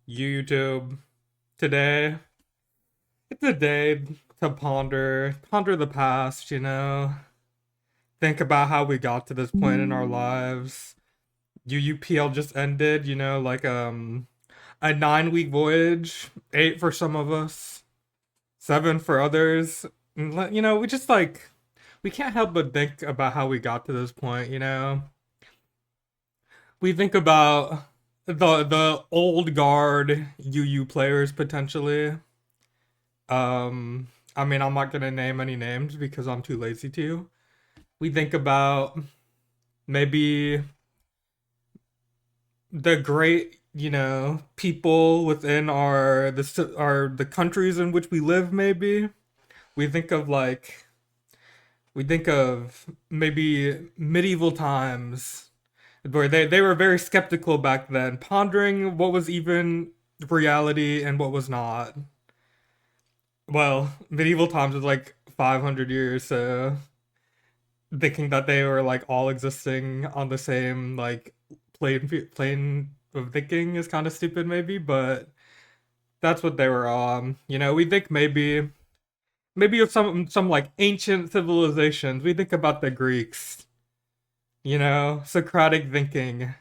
YouTube. Today, it's a day to ponder the past, think about how we got to this point in our lives. UUPL just ended, like a 9 week voyage, 8 for some of us, 7 for others. We just we can't help but think about how we got to this point. We think about the old guard UU players potentially. I'm not gonna name any names because I'm too lazy to. We think about maybe the great, people within the countries in which we live. Maybe we think of maybe medieval times where they were very skeptical back then, pondering what was even reality and what was not. Well, medieval times was like 500 years, so thinking that they were like all existing on the same like plane of thinking is kind of stupid maybe, but that's what they were on. We think maybe of some like ancient civilizations. We think about the Greeks, Socratic thinking.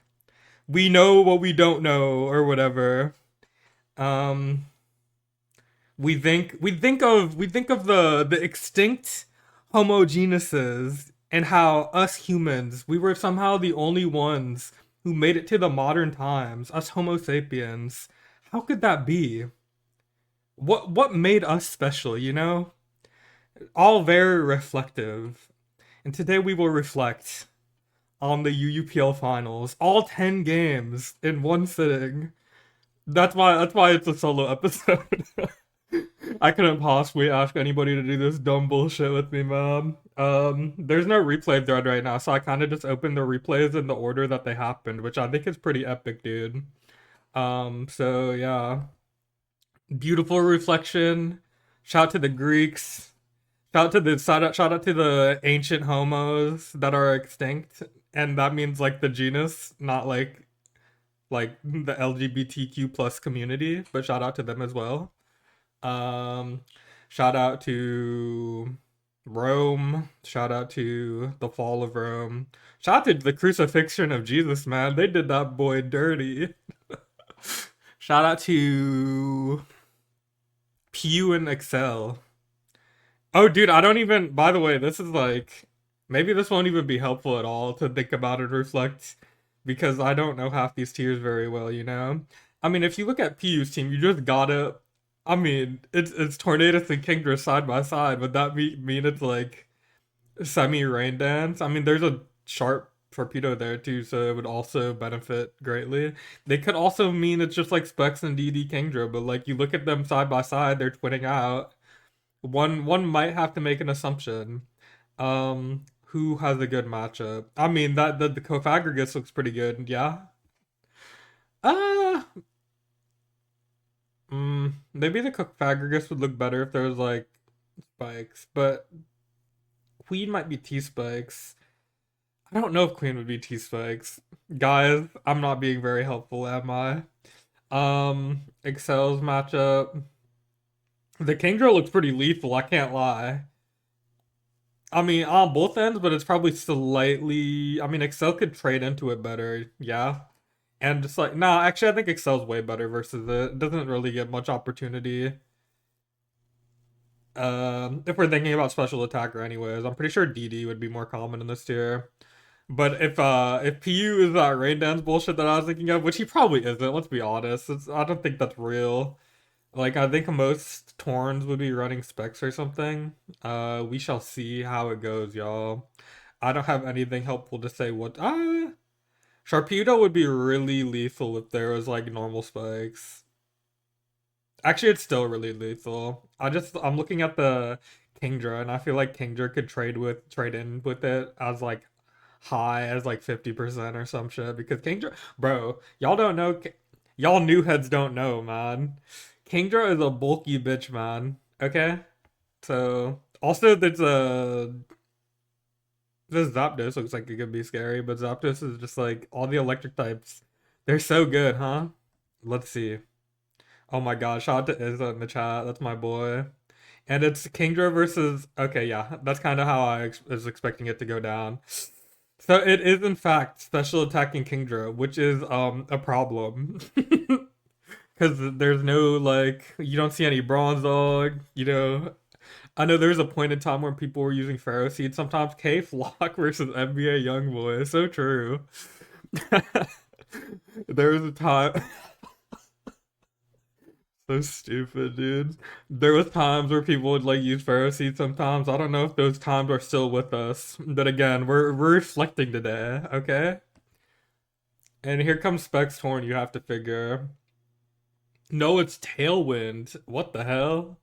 We know what we don't know or whatever. Um we think of the extinct Homo genuses and how us humans, we were somehow the only ones who made it to the modern times, us Homo sapiens. How could that be? What made us special? All very reflective. And today we will reflect on the UUPL finals, all 10 games in one sitting. That's why it's a solo episode. I couldn't possibly ask anybody to do this dumb bullshit with me, man. There's no replay thread right now, so I kind of just opened the replays in the order that they happened, which I think is pretty epic, dude. So yeah, beautiful reflection. Shout out to the Greeks. Shout out to the ancient homos that are extinct, and that means like the genus, not like the LGBTQ plus community, but shout out to them as well. Um, Shout out to Rome. Shout out to the fall of Rome. Shout out to the crucifixion of Jesus, man. They did that boy dirty. Shout out to Pew and Excel. Oh, dude, I don't even. By the way, this is like. Maybe this won't even be helpful at all to think about and reflect because I don't know half these tiers very well. I mean, if you look at Pew's team, you just gotta. I mean, it's Tornadus and Kingdra side by side. Would that mean it's like semi rain dance? I mean, there's a sharp torpedo there too, so it would also benefit greatly. They could also mean it's just like Specs and DD Kingdra, but like you look at them side by side, they're twinning out. One might have to make an assumption. Who has a good matchup? I mean, that the Cofagrigus looks pretty good. Yeah. Uh, Maybe the Cofagrigus would look better if there was like spikes, but Queen might be T spikes. I don't know if Queen would be T spikes. Guys, I'm not being very helpful, am I? Excel's matchup. The Kingdra looks pretty lethal, I can't lie. I mean, on both ends, but it's probably slightly. I mean, Excel could trade into it better, yeah. And just like, nah, actually, I think Excel's way better versus it. It doesn't really get much opportunity. If we're thinking about special attacker, anyways, I'm pretty sure DD would be more common in this tier. But if PU is that rain dance bullshit that I was thinking of, which he probably isn't, let's be honest. I don't think that's real. Like I think most Torns would be running specs or something. We shall see how it goes, y'all. I don't have anything helpful to say what Sharpedo would be really lethal if there was like normal spikes. Actually it's still really lethal. I'm looking at the Kingdra and I feel like Kingdra could trade in with it as like high as like 50% or some shit because Kingdra, bro, y'all don't know, y'all new heads don't know, man. Kingdra is a bulky bitch, man. Okay, so also this Zapdos looks like it could be scary, but Zapdos is just like all the electric types. They're so good, huh? Let's see. Oh my god, shout out to Izza in the chat. That's my boy. And it's Kingdra versus. Okay, yeah, that's kind of how was expecting it to go down. So it is in fact special attacking Kingdra, which is a problem. Because there's no, like, you don't see any bronze dog, you know. I know there's a point in time where people were using Pharaoh Seed sometimes. K Flock versus NBA Youngboy. So true. There was a time. So stupid, dude. There was times where people would like use Pharaoh Seed sometimes. I don't know if those times are still with us. But again, we're reflecting today, okay? And here comes Specs Horn, you have to figure. No, it's Tailwind. What the hell?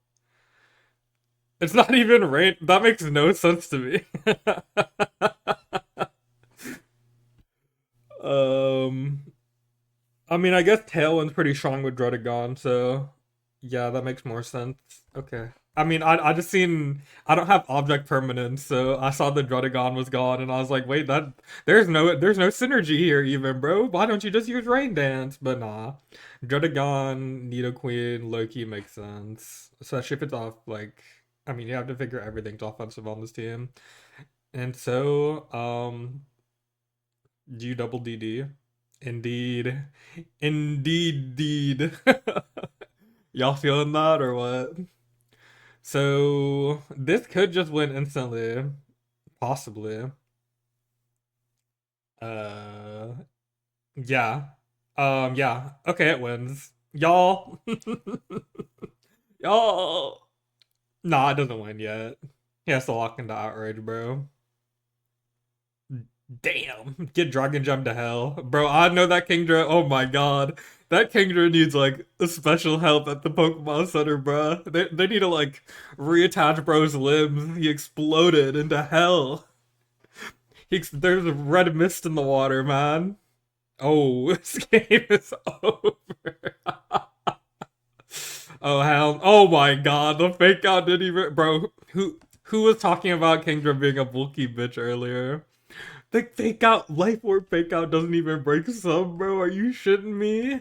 It's not even rain. That makes no sense to me. um, I mean, I guess Tailwind's pretty strong with Drotagon, so yeah, that makes more sense. Okay. I mean, I just seen I don't have object permanence, so I saw the Drotagon was gone, and I was like, wait, that there's no synergy here even, bro. Why don't you just use Rain Dance? But nah, Drotagon, Nidoqueen, Loki makes sense, especially if it's off like. I mean, you have to figure everything's offensive on this team. And so, G double DD. Indeed. Indeed. Y'all feeling that or what? So, this could just win instantly. Possibly. Uh, yeah. Yeah. Okay, it wins. Y'all. Y'all. Nah, it doesn't win yet. He has to lock into Outrage, bro. Damn, get Dragon Gem to hell. Bro, I know that Kingdra. Oh my god. That Kingdra needs like a special help at the Pokemon Center, bro. They need to like reattach bro's limbs. He exploded into hell. There's a red mist in the water, man. Oh, this game is over. Oh hell. Oh my god, the fake out didn't even. Bro, who was talking about Kingdra being a bulky bitch earlier? The fake out, life orb fake out doesn't even break sub, bro. Are you shitting me?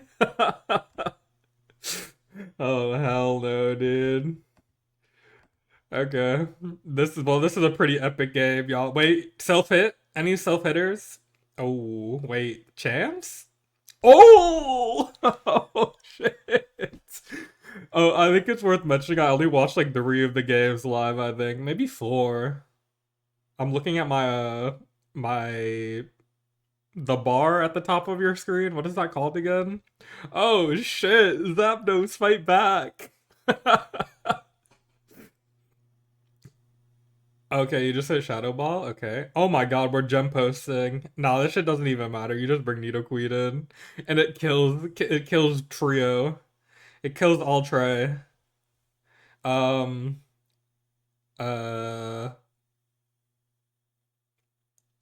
Oh hell no, dude. Okay, this is a pretty epic game, y'all. Wait, self hit? Any self hitters? Oh wait, champs? Oh, oh shit. Oh, I think it's worth mentioning. I only watched like 3 of the games live. I think maybe 4. I'm looking at my the bar at the top of your screen. What is that called again? Oh shit, Zapdos fight back. Okay, you just hit Shadow Ball? Okay. Oh my god, we're gem posting. Nah, this shit doesn't even matter. You just bring Nidoqueen in. And it kills Trio. It kills Ultra. Um uh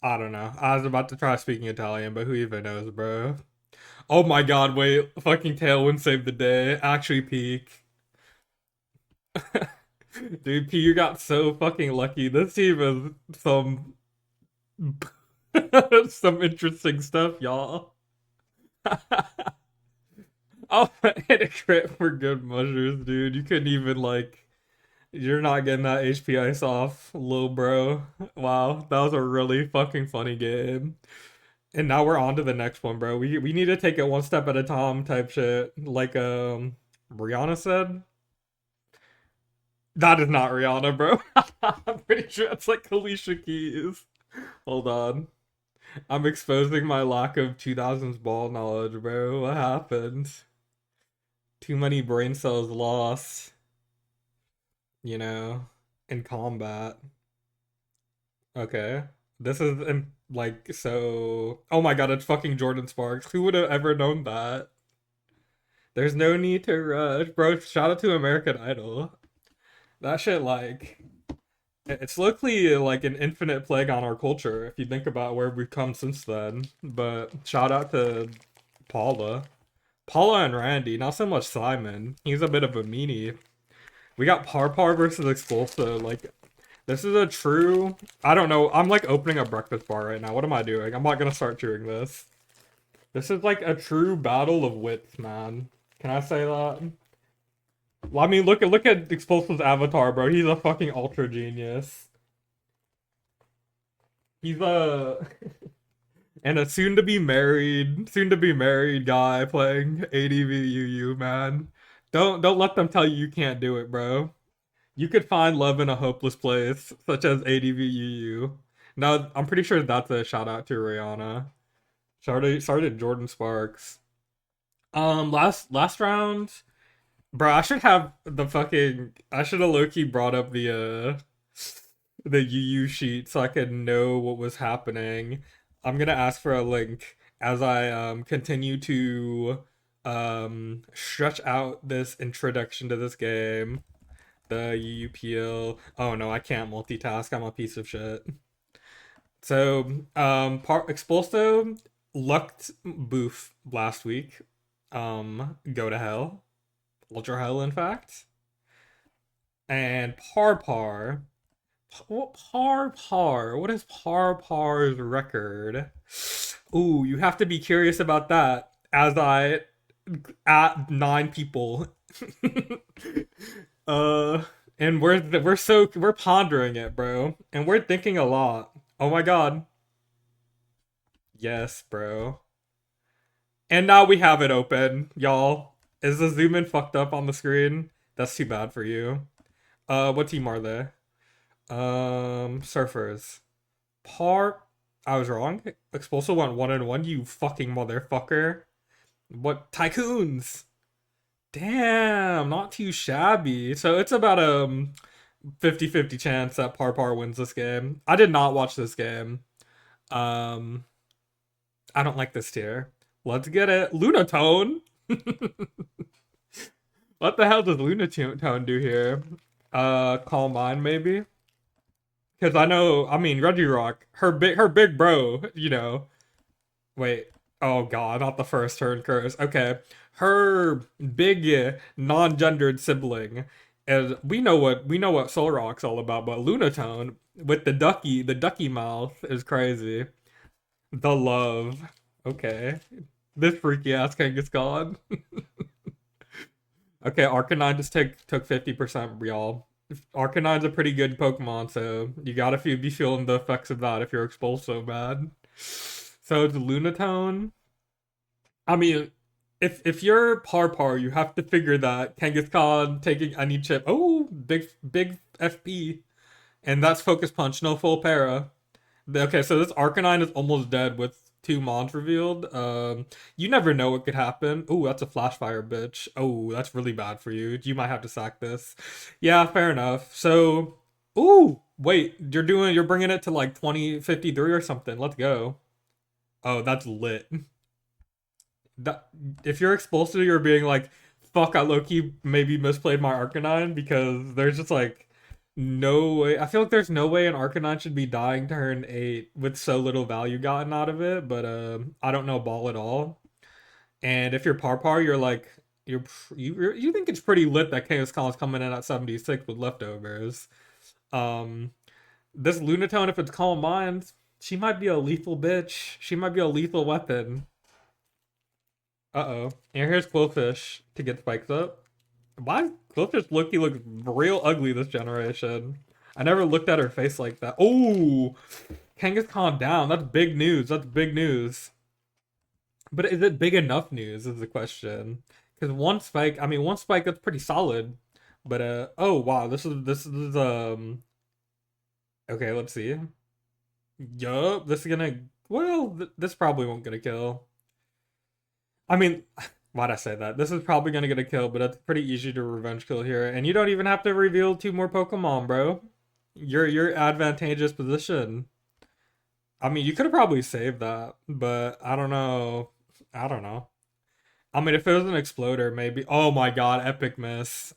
I don't know. I was about to try speaking Italian, but who even knows, bro? Oh my god, wait. Fucking Tailwind saved the day. Actually peak. Dude, P, you got so fucking lucky. This team is some some interesting stuff, y'all. Oh, hit a crit for good measures, dude. You couldn't even like you're not getting that HP ice off, little bro. Wow, that was a really fucking funny game. And now we're on to the next one, bro. We need to take it one step at a time type shit. Like Rihanna said. That is not Rihanna, bro. I'm pretty sure it's like Alicia Keys. Hold on. I'm exposing my lack of 2000s ball knowledge, bro. What happened? Too many brain cells lost, you know, in combat. Okay. This is like so. Oh my god, it's fucking Jordan Sparks. Who would have ever known that? There's no need to rush, bro. Shout out to American Idol. That shit, like, it's literally like an infinite plague on our culture if you think about where we've come since then. But shout out to Paula. Paula and Randy, not so much Simon. He's a bit of a meanie. We got Parpar versus Expulso. Like, this is a true. I don't know. I'm like opening a breakfast bar right now. What am I doing? I'm not gonna start chewing this. This is like a true battle of wits, man. Can I say that? Well, I mean, look at Explosive's avatar, bro. He's a fucking ultra genius. He's a and a soon to be married guy playing ADVUU, man. Don't let them tell you you can't do it, bro. You could find love in a hopeless place, such as ADVUU. Now, I'm pretty sure that's a shout out to Rihanna. Started Jordan Sparks. Last round, bro. I should have low key brought up the UU sheet so I could know what was happening. I'm gonna ask for a link as I continue to stretch out this introduction to this game. The UUPL. Oh no, I can't multitask. I'm a piece of shit. So, Expulso lucked Boof last week. Go to hell. Ultra hell, in fact. And Parpar. What Parpar? What is Parpar's record? Ooh, you have to be curious about that as I at 9 people. uh and we're pondering it, bro. And we're thinking a lot. Oh my god. Yes, bro. And now we have it open, y'all. Is the zoom in fucked up on the screen? That's too bad for you. What team are they? Surfers. Par. I was wrong. Expulso went 1-1. You fucking motherfucker. What tycoons? Damn, not too shabby. So it's about a 50-50 chance that Parpar wins this game. I did not watch this game. Um, I don't like this tier. Let's get it. Lunatone. What the hell does Lunatone do here? Calm Mind maybe. Because I know, I mean, Reggie Rock, her big bro, you know. Wait, oh god, not the first turn curse. Okay, her big non-gendered sibling, and we know what Soul Rock's all about, but Lunatone with the ducky mouth is crazy. The love, okay, this freaky ass Kangaskhan. Okay, Arcanine just took 50%, y'all. Arcanine's a pretty good Pokemon, so you gotta be feeling the effects of that if you're exposed so bad. So it's Lunatone. I mean, if you're Parpar, you have to figure that Kangaskhan taking any chip. Oh, big FP, and that's Focus Punch, no full para. Okay, so this Arcanine is almost dead with 2 mons revealed. You never know what could happen. Oh, that's a Flash Fire, bitch. Oh, that's really bad for you. You might have to sack this. Yeah, fair enough. So, ooh, wait, you're bringing it to like 2053 or something. Let's go. Oh, that's lit. That if you're Expulsive, you're being like, fuck, I low-key maybe misplayed my Arcanine because there's just like no way. I feel like there's no way an Arcanine should be dying turn 8 with so little value gotten out of it, but I don't know ball at all. And if you're Parpar, you're like you think it's pretty lit that Chaos Khan's coming in at 76 with leftovers. Um this Lunatone, if it's Calm Minds, she might be a lethal bitch. She might be a lethal weapon. Uh-oh. And here's Quillfish to get spikes up. Why Quillfish looks real ugly this generation. I never looked at her face like that. Oh, Kangaskhan down. That's big news. That's big news. But is it big enough news is the question. Because one spike that's pretty solid. But oh wow, this is okay, let's see. Yup, this is gonna this probably won't get a kill. I mean, why'd I say that? This is probably gonna get a kill, but it's pretty easy to revenge kill here, and you don't even have to reveal 2 more Pokemon, bro. Your advantageous position. I mean, you could have probably saved that, but I don't know. I don't know. I mean, if it was an Exploder, maybe. Oh my god, epic miss.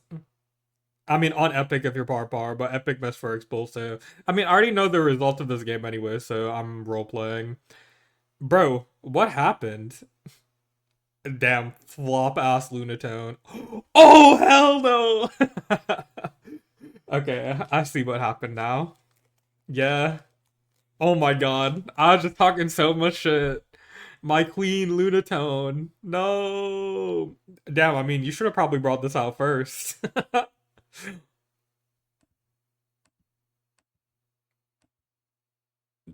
I mean, on epic if you're Parpar, but epic miss for Expulsive. I mean, I already know the result of this game anyway, so I'm role playing. Bro, what happened? Damn flop ass Lunatone. Oh hell no! Okay, I see what happened now. Yeah. Oh my god. I was just talking so much shit. My queen Lunatone. No. Damn, I mean, you should have probably brought this out first.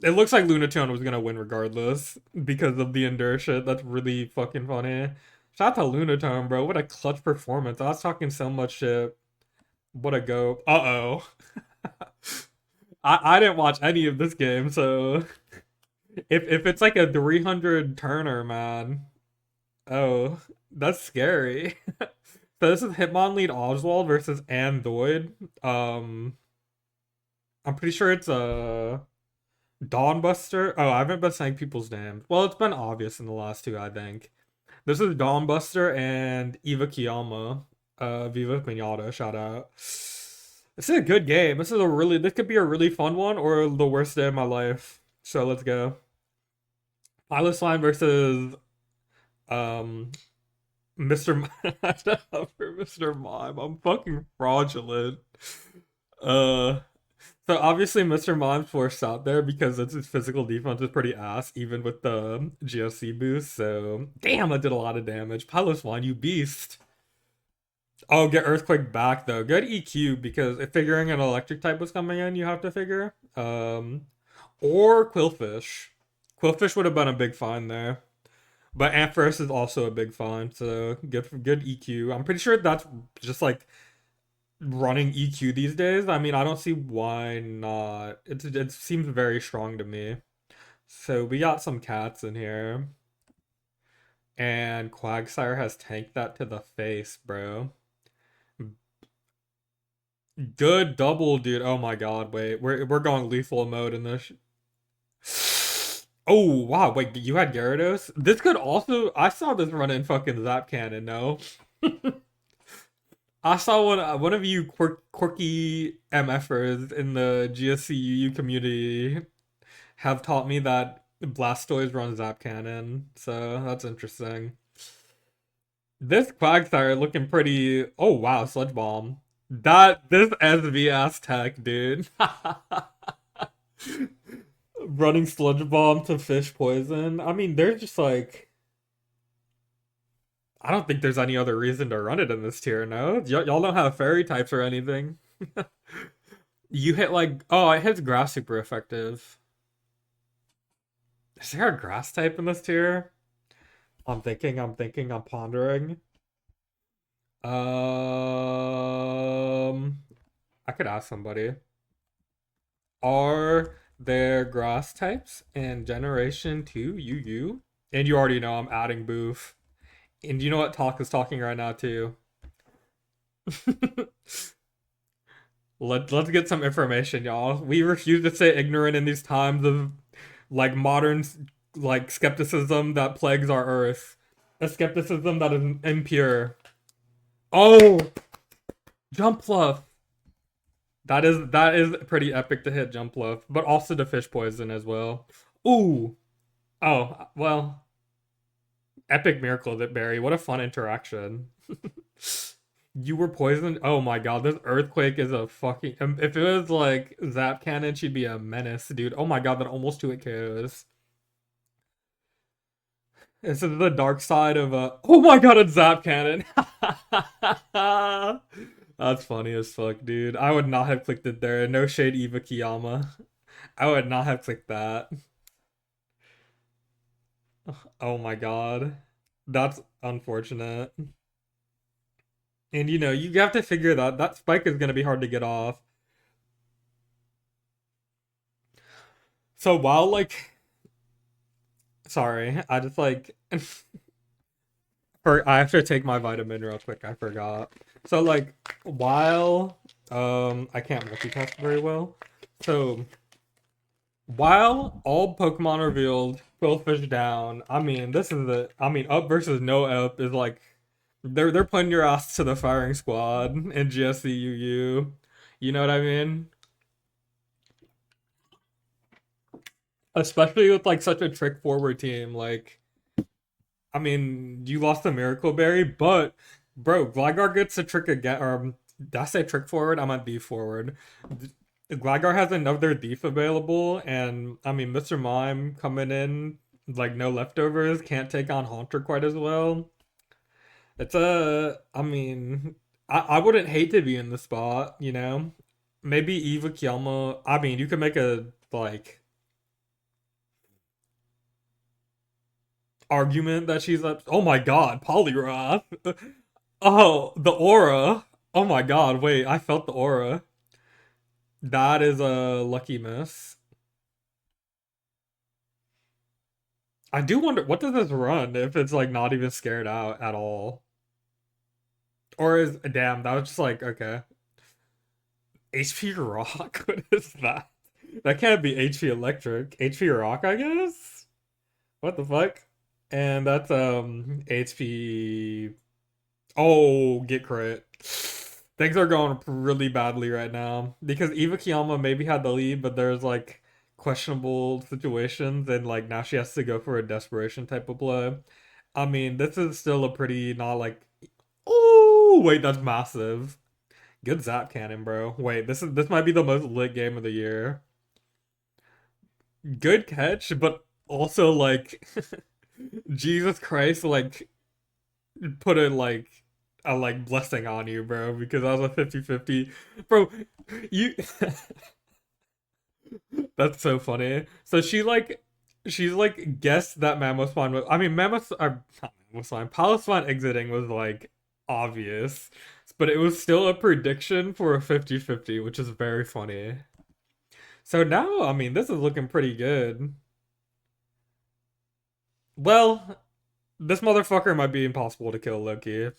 It looks like Lunatone was gonna win regardless because of the Endure shit. That's really fucking funny. Shout out to Lunatone, bro. What a clutch performance. I was talking so much shit. What a go. Uh-oh. I didn't watch any of this game, so if it's like a 300 turner, man. Oh, that's scary. So this is Hitmonlead Oswald versus Andoid. I'm pretty sure it's a Dawnbuster. Oh, I haven't been saying people's names. Well, it's been obvious in the last two, I think. This is Dawnbuster and Eva Kiyama. Viva Pinata, shout out. This is a good game. This could be a really fun one or the worst day of my life. So let's go. Pilot Slime versus um Mr. For Mr. Mime. I'm fucking fraudulent. Uh so obviously Mr. Mime's forced out there because his physical defense is pretty ass, even with the GSC boost. So damn, I did a lot of damage. Pilot Slime, you beast. Oh, get Earthquake back though. Good EQ because if figuring an electric type was coming in, you have to figure. Or Quillfish. Quillfish would have been a big find there. But Ampharos is also a big find, so good EQ. I'm pretty sure that's just like running EQ these days. I mean, I don't see why not. It seems very strong to me. So we got some cats in here. And Quagsire has tanked that to the face, bro. Good double, dude. Oh my god, wait. We're going lethal mode in this. Oh wow, wait, you had Gyarados? This could also I saw this run in fucking Zap Cannon, no? I saw one of you quirky MFers in the GSCUU community have taught me that Blastoise runs Zap Cannon, so that's interesting. This Quagsire looking pretty. Oh wow, Sludge Bomb. This SV ass tech, dude. Running Sludge Bomb to Fish Poison. I mean, they're just like. I don't think there's any other reason to run it in this tier, no? Y'all don't have fairy types or anything. You hit like. Oh, it hits grass super effective. Is there a grass type in this tier? I'm pondering. I could ask somebody. Are there grass types in Generation 2 UU? And you already know I'm adding Boof. And you know what Talk is talking right now too. Let's get some information, y'all. We refuse to stay ignorant in these times of like modern like skepticism that plagues our earth. A skepticism that is impure. Oh, Jump Fluff. That is pretty epic to hit Jump Fluff, but also the Fish Poison as well. Ooh. Oh, well, epic miracle that Barry. What a fun interaction. You were poisoned? Oh my god, this Earthquake is a fucking. If it was like Zap Cannon, she'd be a menace, dude. Oh my god, that almost 2-hit KOs. This is the dark side of Oh my god, it's Zap Cannon. That's funny as fuck, dude. I would not have clicked it there. No shade, Eva Kiyama. I would not have clicked that. Oh my god. That's unfortunate. And you have to figure that spike is gonna be hard to get off. So while like sorry, I just like I have to take my vitamin real quick, I forgot. So like while I can't multitask very well. So while all Pokemon revealed, Quillfish down. I mean, up versus no up is like they're putting your ass to the firing squad in GSCUU. You know what I mean? Especially with like such a trick forward team. Like, I mean, you lost the Miracle Berry, but bro, Gligar gets a trick again. Or did I say trick forward? I meant beef forward. Gligar has another Thief available, and I mean, Mr. Mime coming in. Like no leftovers, can't take on Haunter quite as well. It's I mean, I wouldn't hate to be in the spot, you know? Maybe Eva Kiyama. I mean, you could make a like argument that she's up. Oh my god, Polyroth. Oh, the aura. Oh my god, wait, I felt the aura. That is a lucky miss. I do wonder what does this run if it's like not even scared out at all. Or is damn, that was just like okay. HP Rock? What is that? That can't be HP Electric. HP Rock, I guess? What the fuck? And that's HP. Oh, get crit. Things are going really badly right now because Eva Kiyama maybe had the lead, but there's like questionable situations, and like now she has to go for a desperation type of play. I mean, this is still a pretty not like. Oh wait, that's massive. Good zap cannon, bro. Wait, this might be the most lit game of the year. Good catch, but also like Jesus Christ, like put a like blessing on you, bro, because I was a 50-50. Bro, you that's so funny. So she's like guessed that Mammothspawn was I mean Mammoth or not Mammothspawn, Palestine exiting was like obvious, but it was still a prediction for a 50-50, which is very funny. So now, I mean, this is looking pretty good. Well, this motherfucker might be impossible to kill, Loki.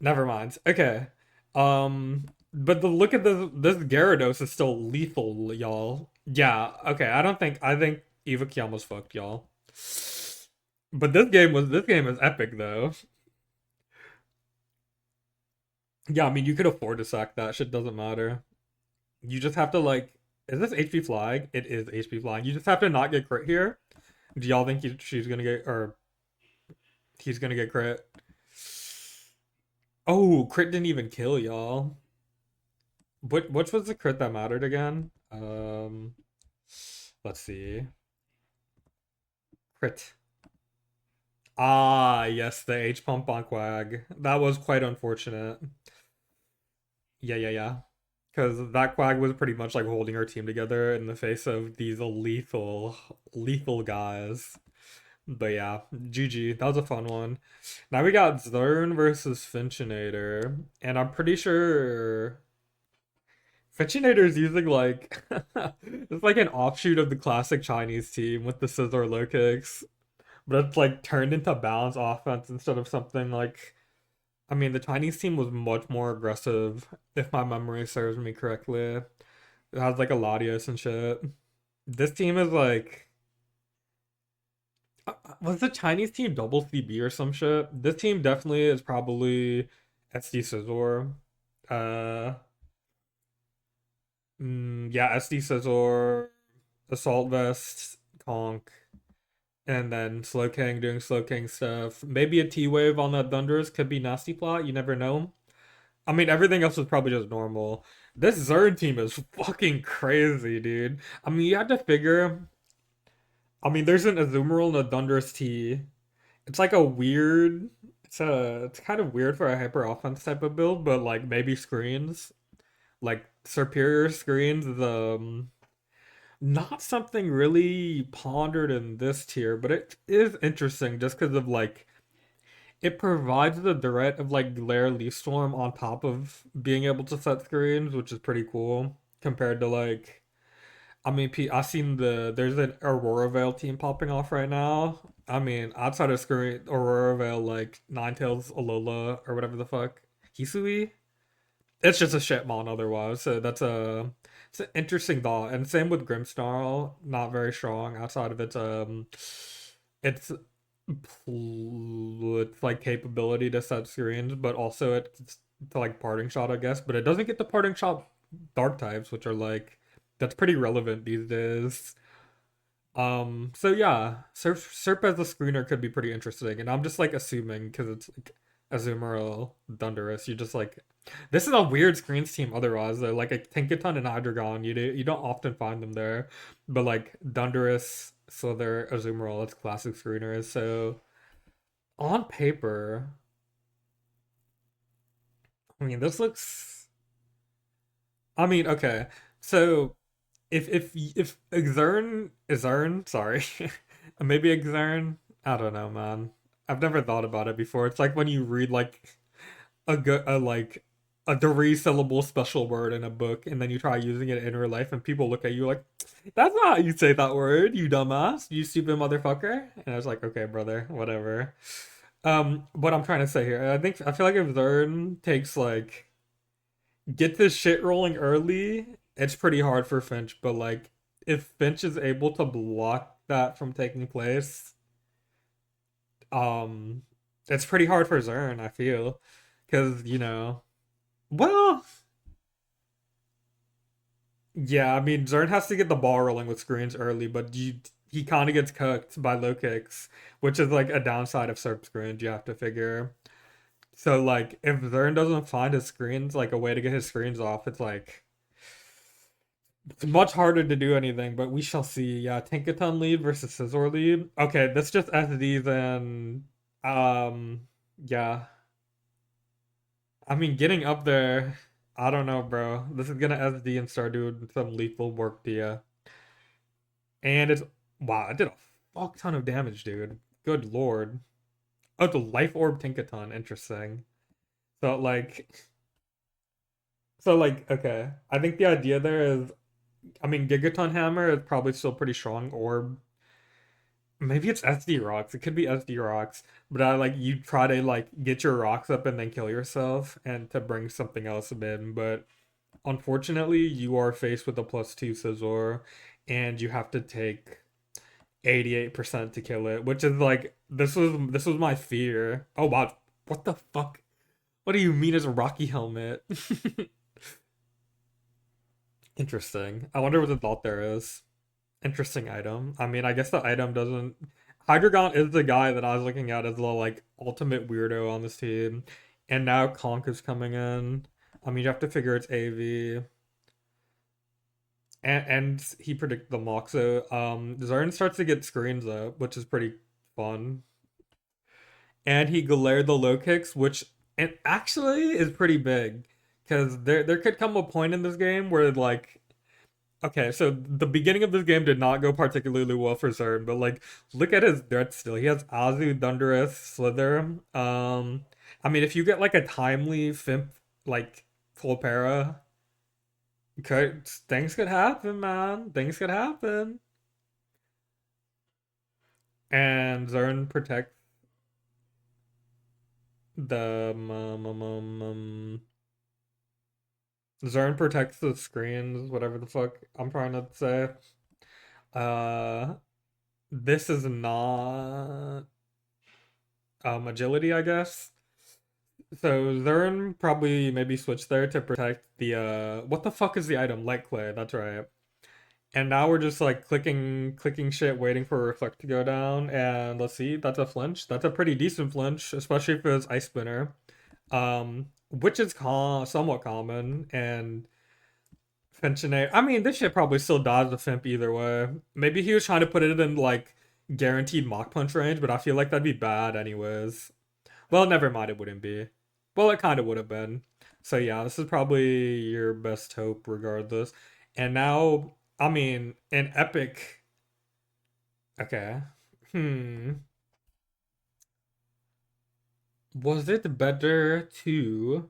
Never mind. Okay. But the look at this Gyarados is still lethal, y'all. Yeah, okay. I think Eva Kiyama's fucked, y'all. But this game is epic though. Yeah, I mean you could afford to sack that. Shit doesn't matter. You just have to like is this HP flag? It is HP flag. You just have to not get crit here. Do y'all think she's gonna get or he's gonna get crit? Oh, crit didn't even kill y'all. Which was the crit that mattered again? Let's see. Crit. Ah, yes, the H pump on Quag. That was quite unfortunate. Yeah, yeah, yeah. Because that Quag was pretty much like holding our team together in the face of these lethal guys. But yeah, GG. That was a fun one. Now we got Zern versus Finchinator, and I'm pretty sure Fetchinator's using like it's like an offshoot of the classic Chinese team with the scissor low kicks, but it's like turned into balance offense instead of something like I mean the Chinese team was much more aggressive if my memory serves me correctly. It has like a Latios and shit. This team is like was the Chinese team double CB or some shit? This team definitely is probably SD Scizor. Uh yeah, SD Scizor, Assault Vest, Conk, and then Slowking doing Slowking stuff. Maybe a T Wave on that Thunders could be nasty plot. You never know. I mean, everything else is probably just normal. This Zerd team is fucking crazy, dude. I mean, you have to figure. I mean, there's an Azumarill and a Thundurus T. It's like a weird. It's kind of weird for a hyper offense type of build, but like maybe screens, like superior screens, not something really pondered in this tier, but it is interesting just because of like it provides the threat of like Glare Leaf Storm on top of being able to set screens, which is pretty cool compared to like I mean I've seen there's an Aurora Veil team popping off right now. I mean outside of screen Aurora Veil like Ninetales Alola or whatever the fuck Hisui it's just a shit mon otherwise. So it's an interesting thought. And same with Grimmsnarl, not very strong outside of its its like capability to set screens, but also it's to like parting shot, I guess. But it doesn't get the parting shot dark types, which are like that's pretty relevant these days. So yeah, Serp as a screener could be pretty interesting, and I'm just like assuming because it's like Azumarill, Thundurus, you just like this is a weird screens team otherwise. Though. Like a Tinkaton and Hydreigon, you don't often find them there, but like Thundurus, Slither, Azumarill, it's classic screeners. So on paper, I mean, this looks. I mean, okay. So if Exern, sorry, maybe Exern. I don't know, man. I've never thought about it before. It's like when you read like a 3 syllable special word in a book, and then you try using it in real life, and people look at you like, "That's not how you say that word, you dumbass, you stupid motherfucker." And I was like, "Okay, brother, whatever." What I'm trying to say here, I feel like if Zern takes like get this shit rolling early, it's pretty hard for Finch. But like, if Finch is able to block that from taking place, um, it's pretty hard for Zern. I feel, because well, yeah. I mean, Zern has to get the ball rolling with screens early, but he kind of gets cooked by low kicks, which is like a downside of SERP screens. You have to figure. So like, if Zern doesn't find his screens, like a way to get his screens off, it's like it's much harder to do anything, but we shall see. Yeah, Tinkaton lead versus Scizor lead. Okay, that's just SD then. Yeah. I mean, getting up there, I don't know, bro. This is gonna SD and start doing some lethal work to you. And it's wow, it did a fuck ton of damage, dude. Good lord. Oh, the Life Orb Tinkaton, interesting. So okay. I think the idea there is, I mean, Gigaton Hammer is probably still pretty strong orb. Maybe it's SD rocks. It could be SD rocks, but I like you try to like get your rocks up and then kill yourself and to bring something else in. But unfortunately, you are faced with a +2 Scizor, and you have to take 88% to kill it, which is like this was my fear. Oh wow, what the fuck? What do you mean as a Rocky helmet? Interesting. I wonder what the thought there is. Interesting item. I mean, I guess the item doesn't. Hydreigon is the guy that I was looking at as the like ultimate weirdo on this team, and now Conk is coming in. I mean, you have to figure it's AV, and he predicted the Moxo. Zern starts to get screens up, which is pretty fun, and he glared the low kicks, which it actually is pretty big, because there could come a point in this game where like okay, so the beginning of this game did not go particularly well for Zern, but like, look at his threats still. He has Azu, Thunderous, Slither. I mean, if you get like a timely Fimp, like full para, things could happen, man. Things could happen. And Zern protects the Zern protects the screens, whatever the fuck I'm trying to say. Uh, this is not agility, I guess. So Zern probably maybe switched there to protect the what the fuck is the item? Light clay, that's right. And now we're just like clicking shit, waiting for reflect to go down. And let's see, that's a flinch. That's a pretty decent flinch, especially if it's ice spinner. Which is somewhat common. And Finchinator. I mean, this shit probably still dodged the Fimp either way. Maybe he was trying to put it in like guaranteed Mach Punch range, but I feel like that'd be bad anyways. Well, never mind, it wouldn't be. Well, it kind of would have been. So yeah, this is probably your best hope regardless. And now, I mean, an epic. Okay. Hmm. Was it better to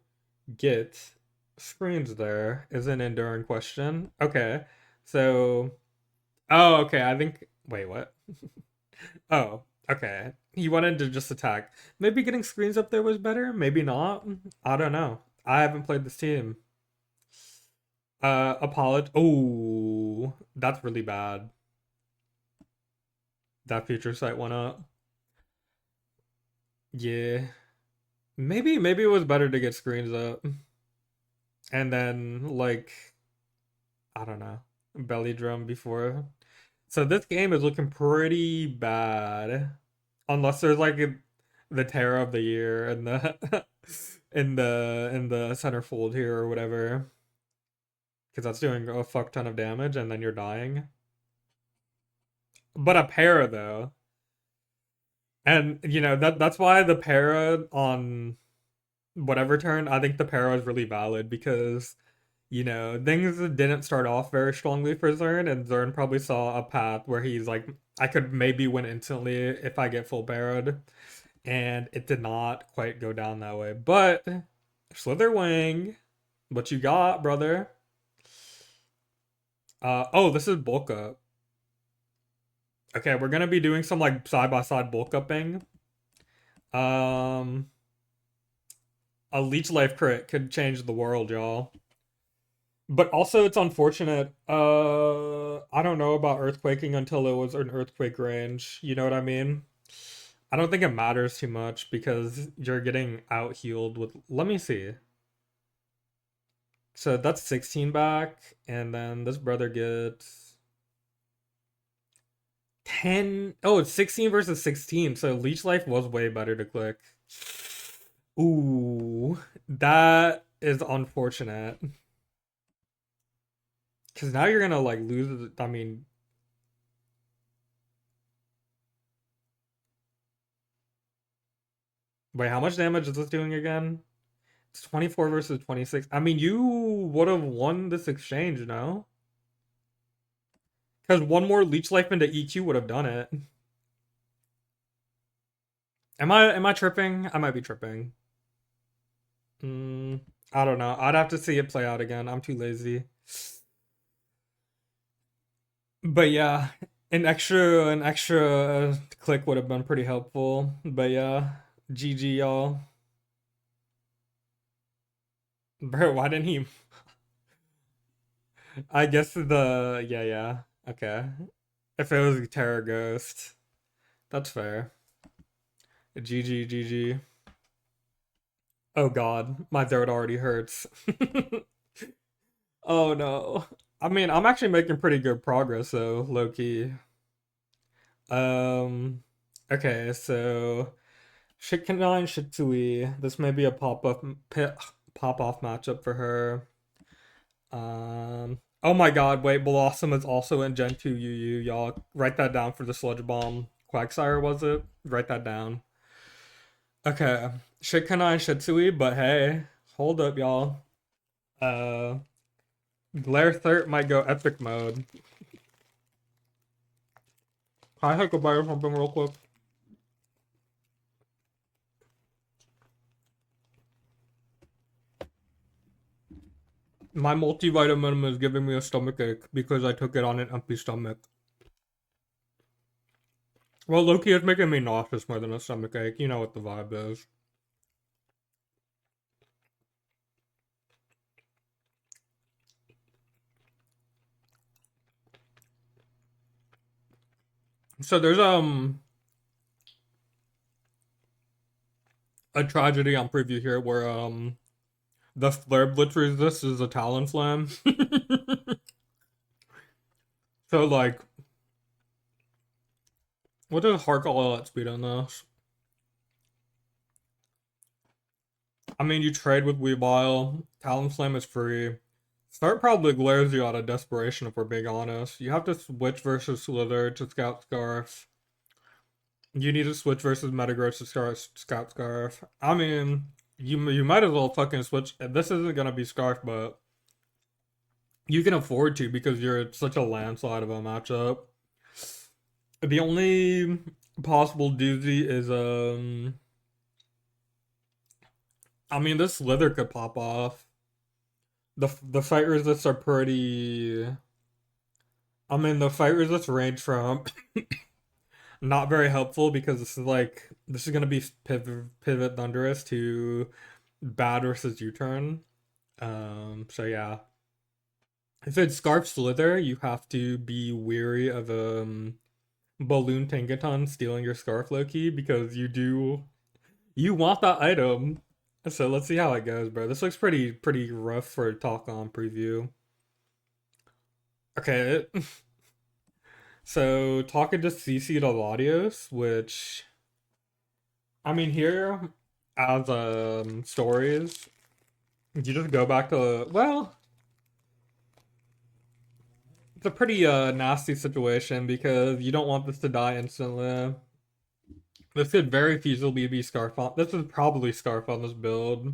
get screens there? Is an enduring question. Okay. So, oh, okay. I think. Wait, what? Oh, okay. He wanted to just attack. Maybe getting screens up there was better. Maybe not. I don't know. I haven't played this team. Apolog. Oh, that's really bad. That future sight went up. Yeah. Maybe it was better to get screens up. And then like I don't know. Belly drum before. So this game is looking pretty bad. Unless there's like the terror of the year and the in the centerfold here or whatever. Because that's doing a fuck ton of damage and then you're dying. but a para though. And you know that's why the para on whatever turn, I think the para is really valid because you know things didn't start off very strongly for Zern, and Zern probably saw a path where he's like, I could maybe win instantly if I get full para'd, and it did not quite go down that way. But Slitherwing, what you got, brother? Oh, this is bulk up. Okay, we're gonna be doing some like side by side bulk upping. Um, a leech life crit could change the world, y'all. But also, it's unfortunate. I don't know about earthquaking until it was an earthquake range. You know what I mean? I don't think it matters too much because you're getting out healed with. Let me see. So that's 16 back, and then this brother gets 10. Oh, it's 16 versus 16. So leech life was way better to click. Ooh, that is unfortunate. Because now you're gonna like lose. I mean, wait, how much damage is this doing again? It's 24 versus 26. I mean, you would have won this exchange, no? Because one more leech life into EQ would have done it. Am I tripping? I might be tripping. I don't know. I'd have to see it play out again. I'm too lazy. But yeah, an extra click would have been pretty helpful. But yeah, GG y'all. Bro, why didn't he? I guess yeah. Okay. If it was Terra Ghost, that's fair. GG. Oh god, my throat already hurts. Oh no. I mean, I'm actually making pretty good progress though, low key. Um, okay, so Shikkanai Shitsui. This may be a pop off matchup for her. Oh my god, wait, Blossom is also in Gen 2 UU, y'all. Write that down for the Sludge Bomb. Quagsire, was it? Write that down. Okay. Shikkanai Shitsui, but hey, hold up, y'all. Uh, Glare Third might go epic mode. Can I take a bite of something real quick? My multivitamin is giving me a stomach ache because I took it on an empty stomach. Well, Loki is making me nauseous more than a stomach ache. You know what the vibe is. So there's a tragedy on preview here where the flare blitz resist is a talon flame. So like, what does Hark all out speed on this? I mean, you trade with Weavile. Talon Flame is free. Start probably glares you out of desperation if we're being honest. You have to switch versus Slither to Scout Scarf. You need to switch versus Metagross to Scout Scarf. I mean, you might as well fucking switch. This isn't gonna be Scarf, but you can afford to because you're such a landslide of a matchup. The only possible doozy is I mean, this Slither could pop off. The fight resists are pretty. I mean, the fight resists range from not very helpful because this is gonna be pivot thunderous to bad versus U-turn. So yeah, if it's Scarf Slither, you have to be weary of Balloon Tangaton stealing your Scarf Loki because you want that item. So let's see how it goes, bro. This looks pretty rough for a talk on preview. Okay, so talking to CC Latios, which I mean here as stories, you just go back to well, It's a pretty nasty situation because you don't want this to die instantly. This could very feasibly be Scarf on. This is probably Scarf on this build.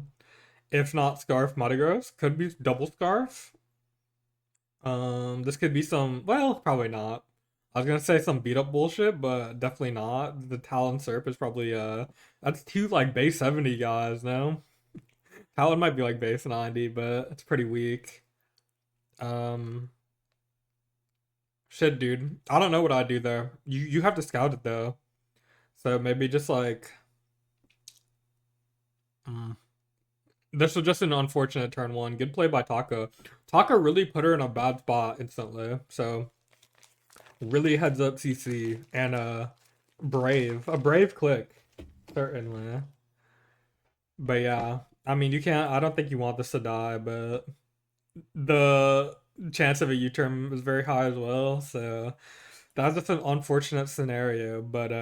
If not Scarf Muddygross, could be double Scarf. This could be some. Well, probably not. I was gonna say some beat up bullshit, but definitely not. The Talon Serp is probably that's two like base 70 guys now. Talon might be like base 90, but it's pretty weak. Um, Shit, dude. I don't know what I'd do there. You have to scout it though. So maybe just like mm. This was just an unfortunate turn one. Good play by Taka. Taka really put her in a bad spot instantly. So really heads up CC and a brave click. Certainly. But yeah. I mean you can't I don't think you want this to die, but the chance of a U-turn is very high as well, so that's just an unfortunate scenario. But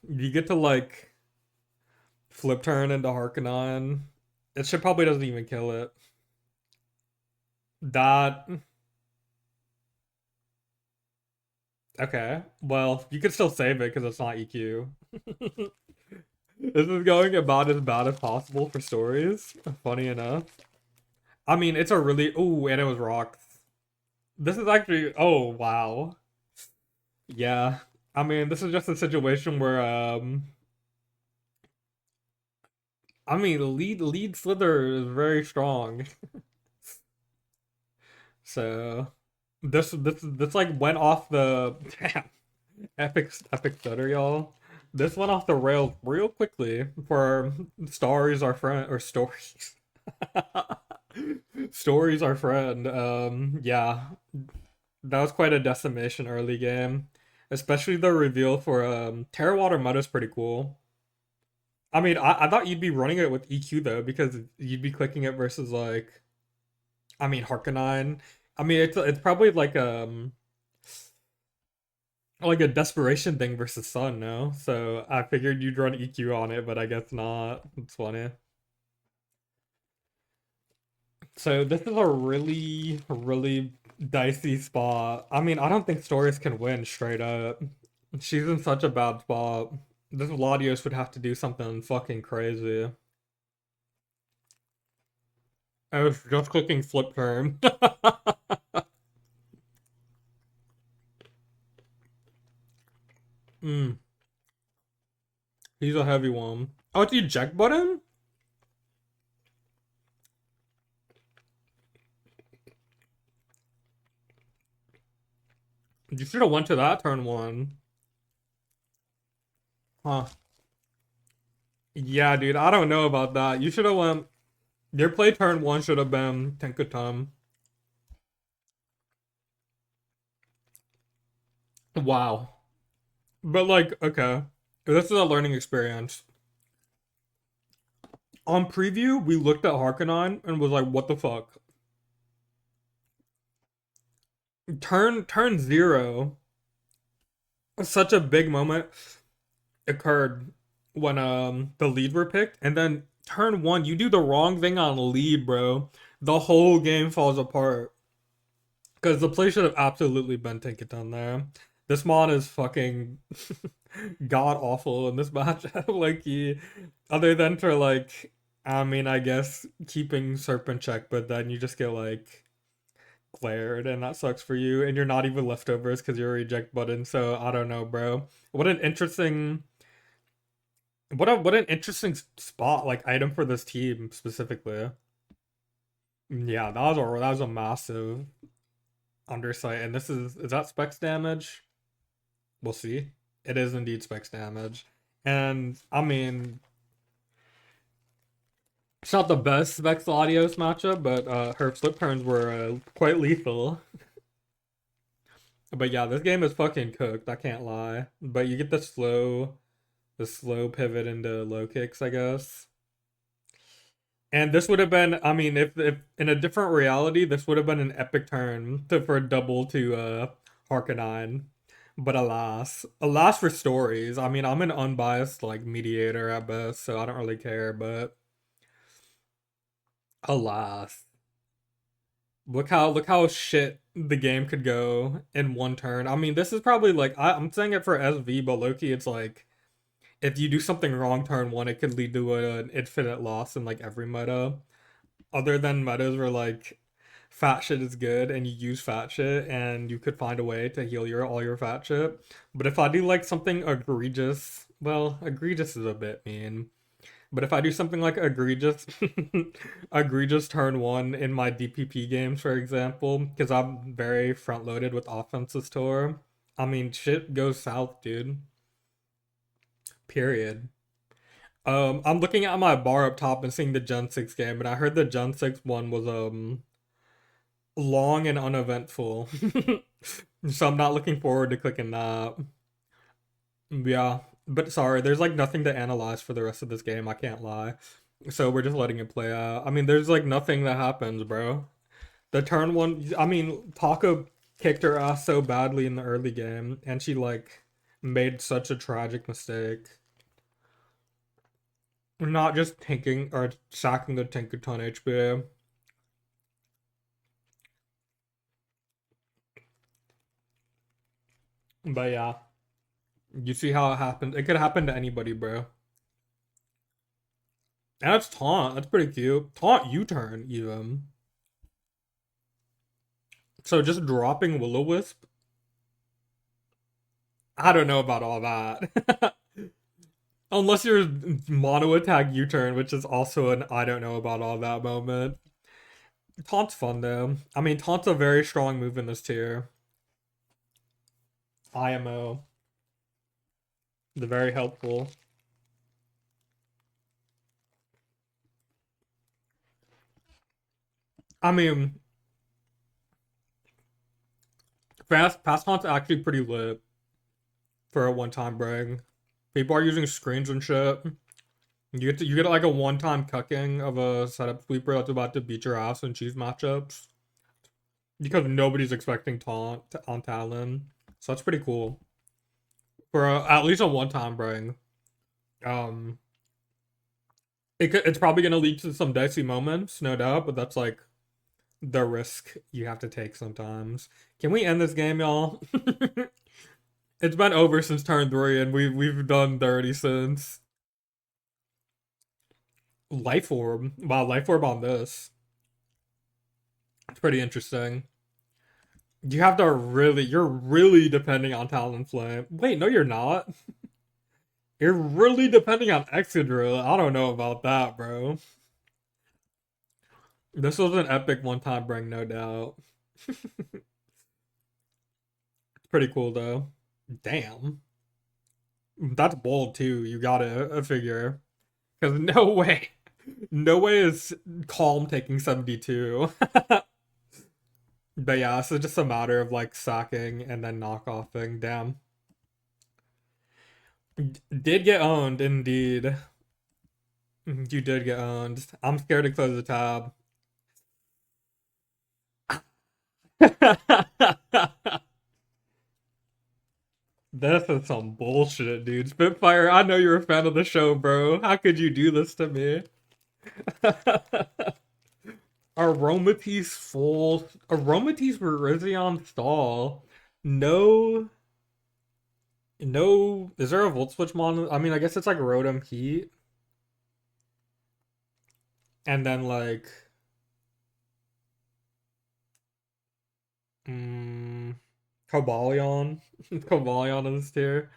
you get to like flip turn into Harkonnen. It should probably doesn't even kill it. That okay. Well, you could still save it because it's not EQ. This is going about as bad as possible for stories. Funny enough. I mean, it's a really oh, and it was rocks. This is actually oh wow. Yeah. I mean, this is just a situation where I mean, lead Slither is very strong. So this like went off the damn epic stutter, y'all. This went off the rails real quickly for stories our friend or stories. Stories our friend. Yeah, that was quite a decimation early game. Especially the reveal for Terrawater Mud is pretty cool. I mean, I thought you'd be running it with EQ though, because you'd be clicking it versus like I mean Harkonnen. I mean it's probably like a desperation thing versus Sun, no? So I figured you'd run EQ on it, but I guess not. It's funny. So this is a really dicey spot. I mean, I don't think Stories can win straight up. She's in such a bad spot. This Latios would have to do something fucking crazy. I was just clicking flip turn. mm, he's a heavy one. Oh, it's the eject button? You should have went to that turn one. Huh. Yeah, dude, I don't know about that. You should have went. Your play turn one should have been Tenkutum. Wow. But like, okay. This is a learning experience. On preview, we looked at Harkonnen and was like, what the fuck? Turn zero, such a big moment occurred when the lead were picked, and then turn one, you do the wrong thing on lead, bro. The whole game falls apart. Because the play should have absolutely been Tinkerton there. This mon is fucking god awful in this matchup. Like he, other than for like, I mean, I guess keeping Serpent check, but then you just get like glared, and that sucks for you. And you're not even leftovers because you're a reject button. So I don't know, bro. What an interesting, what an interesting spot like item for this team specifically. Yeah, that was a massive undersight, and this is that specs damage? We'll see. It is indeed specs damage. And I mean, it's not the best specs Latios matchup, but her flip turns were quite lethal. But yeah, this game is fucking cooked, I can't lie. But you get the slow pivot into low kicks, I guess. And this would have been, I mean, if in a different reality, this would have been an epic turn for a double to Harkonnen. But alas for stories. I mean, I'm an unbiased like mediator at best, so I don't really care. But alas, Look how shit the game could go in one turn. I mean, this is probably like I'm saying it for SV, but Loki, it's like if you do something wrong turn one, it could lead to an infinite loss in like every meta. Other than metas where like fat shit is good and you use fat shit and you could find a way to heal your all your fat shit. But if I do like something egregious, well, egregious is a bit mean. But if I do something like egregious, egregious turn one in my DPP games, for example, because I'm very front loaded with offenses tour, I mean, shit goes south, dude. Period. I'm looking at my bar up top and seeing the Gen 6 game, and I heard the Gen 6 one was long and uneventful. So I'm not looking forward to clicking that. Yeah, but sorry, there's like nothing to analyze for the rest of this game, I can't lie. So we're just letting it play out. I mean, there's like nothing that happens, bro. The turn one, I mean, Taka kicked her ass so badly in the early game, and she like made such a tragic mistake. Not just tanking or sacking the tank a ton HP. But yeah, you see how it happened. It could happen to anybody, bro. And that's taunt. That's pretty cute. Taunt U-turn, even. So just dropping Will-O-Wisp? I don't know about all that. Unless you're mono attack U-turn, which is also an I don't know about all that moment. Taunt's fun though. I mean, Taunt's a very strong move in this tier. IMO. The very helpful. I mean, fast Taunt's actually pretty lit for a one-time bring. People are using screens and shit. You get like a one-time cucking of a setup sweeper that's about to beat your ass in cheese matchups because nobody's expecting taunt on Talon. So that's pretty cool for at least a one-time bring. Um, it's probably gonna lead to some dicey moments, no doubt, but that's like the risk you have to take sometimes. Can we end this game, y'all? It's been over since turn three, and we've done 30 since. Life orb. Wow, life orb on this. It's pretty interesting. You have to really, you're really depending on Talonflame. Wait, no, you're not. You're really depending on Excadrill. I don't know about that, bro. This was an epic one-time bring, no doubt. It's pretty cool though. Damn, that's bold too. You gotta figure, because no way, no way is Calm taking 72. But yeah, so it's just a matter of like sacking and then knockoffing. Damn, did get owned indeed. You did get owned. I'm scared to close the tab. This is some bullshit, dude. Spitfire, I know you're a fan of the show, bro. How could you do this to me? Aromatisse full. Aromatisse Virizion stall. No. No. Is there a Volt Switch mon? I mean, I guess it's like Rotom Heat. And then like. Mm, Cobalion. Cobalion in this tier.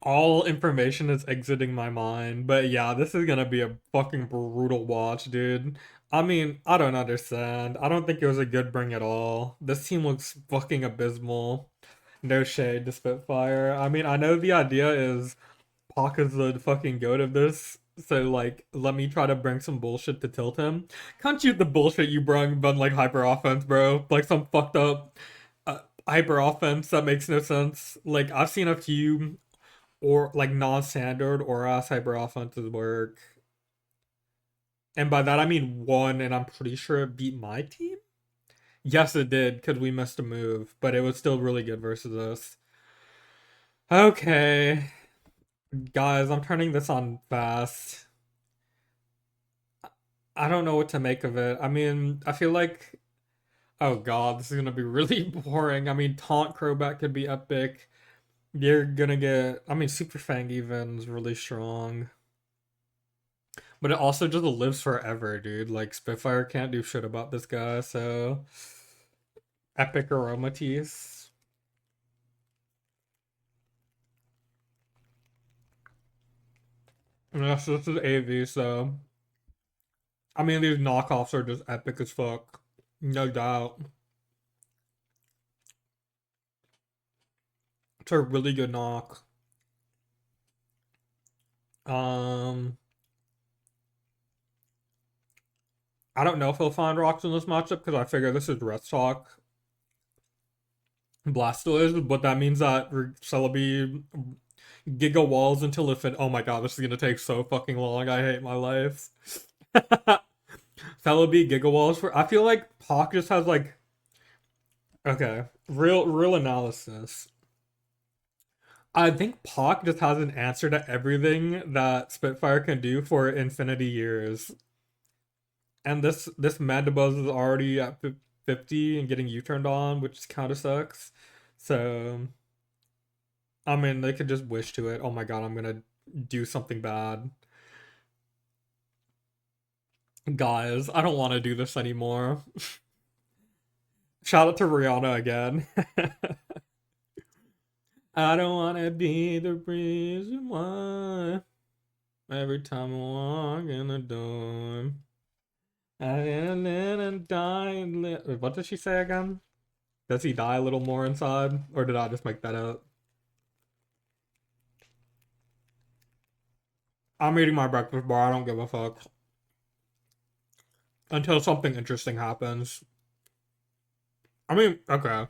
All information is exiting my mind. But yeah, this is gonna be a fucking brutal watch, dude. I mean, I don't understand. I don't think it was a good bring at all. This team looks fucking abysmal. No shade to Spitfire. I mean, I know the idea is Pac is the fucking goat of this, so like, let me try to bring some bullshit to tilt him. Can't you the bullshit you brought like hyper offense, bro? Like some fucked up hyper offense that makes no sense. Like I've seen a few or like non-standard or ass hyper offenses work, and by that I mean one, and I'm pretty sure it beat my team. Yes, it did because we missed a move, but it was still really good versus us. Okay, guys, I'm turning this on fast. I don't know what to make of it. I mean, I feel like, oh god, this is gonna be really boring. I mean, Taunt Crobat could be epic. You're gonna get, I mean, Super Fang even is really strong. But it also just lives forever, dude. Like, Spitfire can't do shit about this guy, so. Epic Aromatisse. Yes, this is AV, so. I mean, these knockoffs are just epic as fuck. No doubt. It's a really good knock. Um, I don't know if he'll find rocks in this matchup because I figure this is Red Sox Blastoise, but that means that Celebi Giga Walls until it. Oh my god, this is gonna take so fucking long. I hate my life. Celebi Giga Walls for. I feel like Pac just has like. Okay, real analysis. I think Pac just has an answer to everything that Spitfire can do for infinity years. And this Mandibuzz is already at 50 and getting U-turned on, which kind of sucks. So, I mean, they could just wish to it. Oh my god, I'm gonna do something bad. Guys, I don't want to do this anymore. Shout out to Rihanna again. I don't want to be the reason why every time I walk in the door. I didn't die. What did she say again? Does he die a little more inside? Or did I just make that up? I'm eating my breakfast bar. I don't give a fuck. Until something interesting happens. I mean, okay.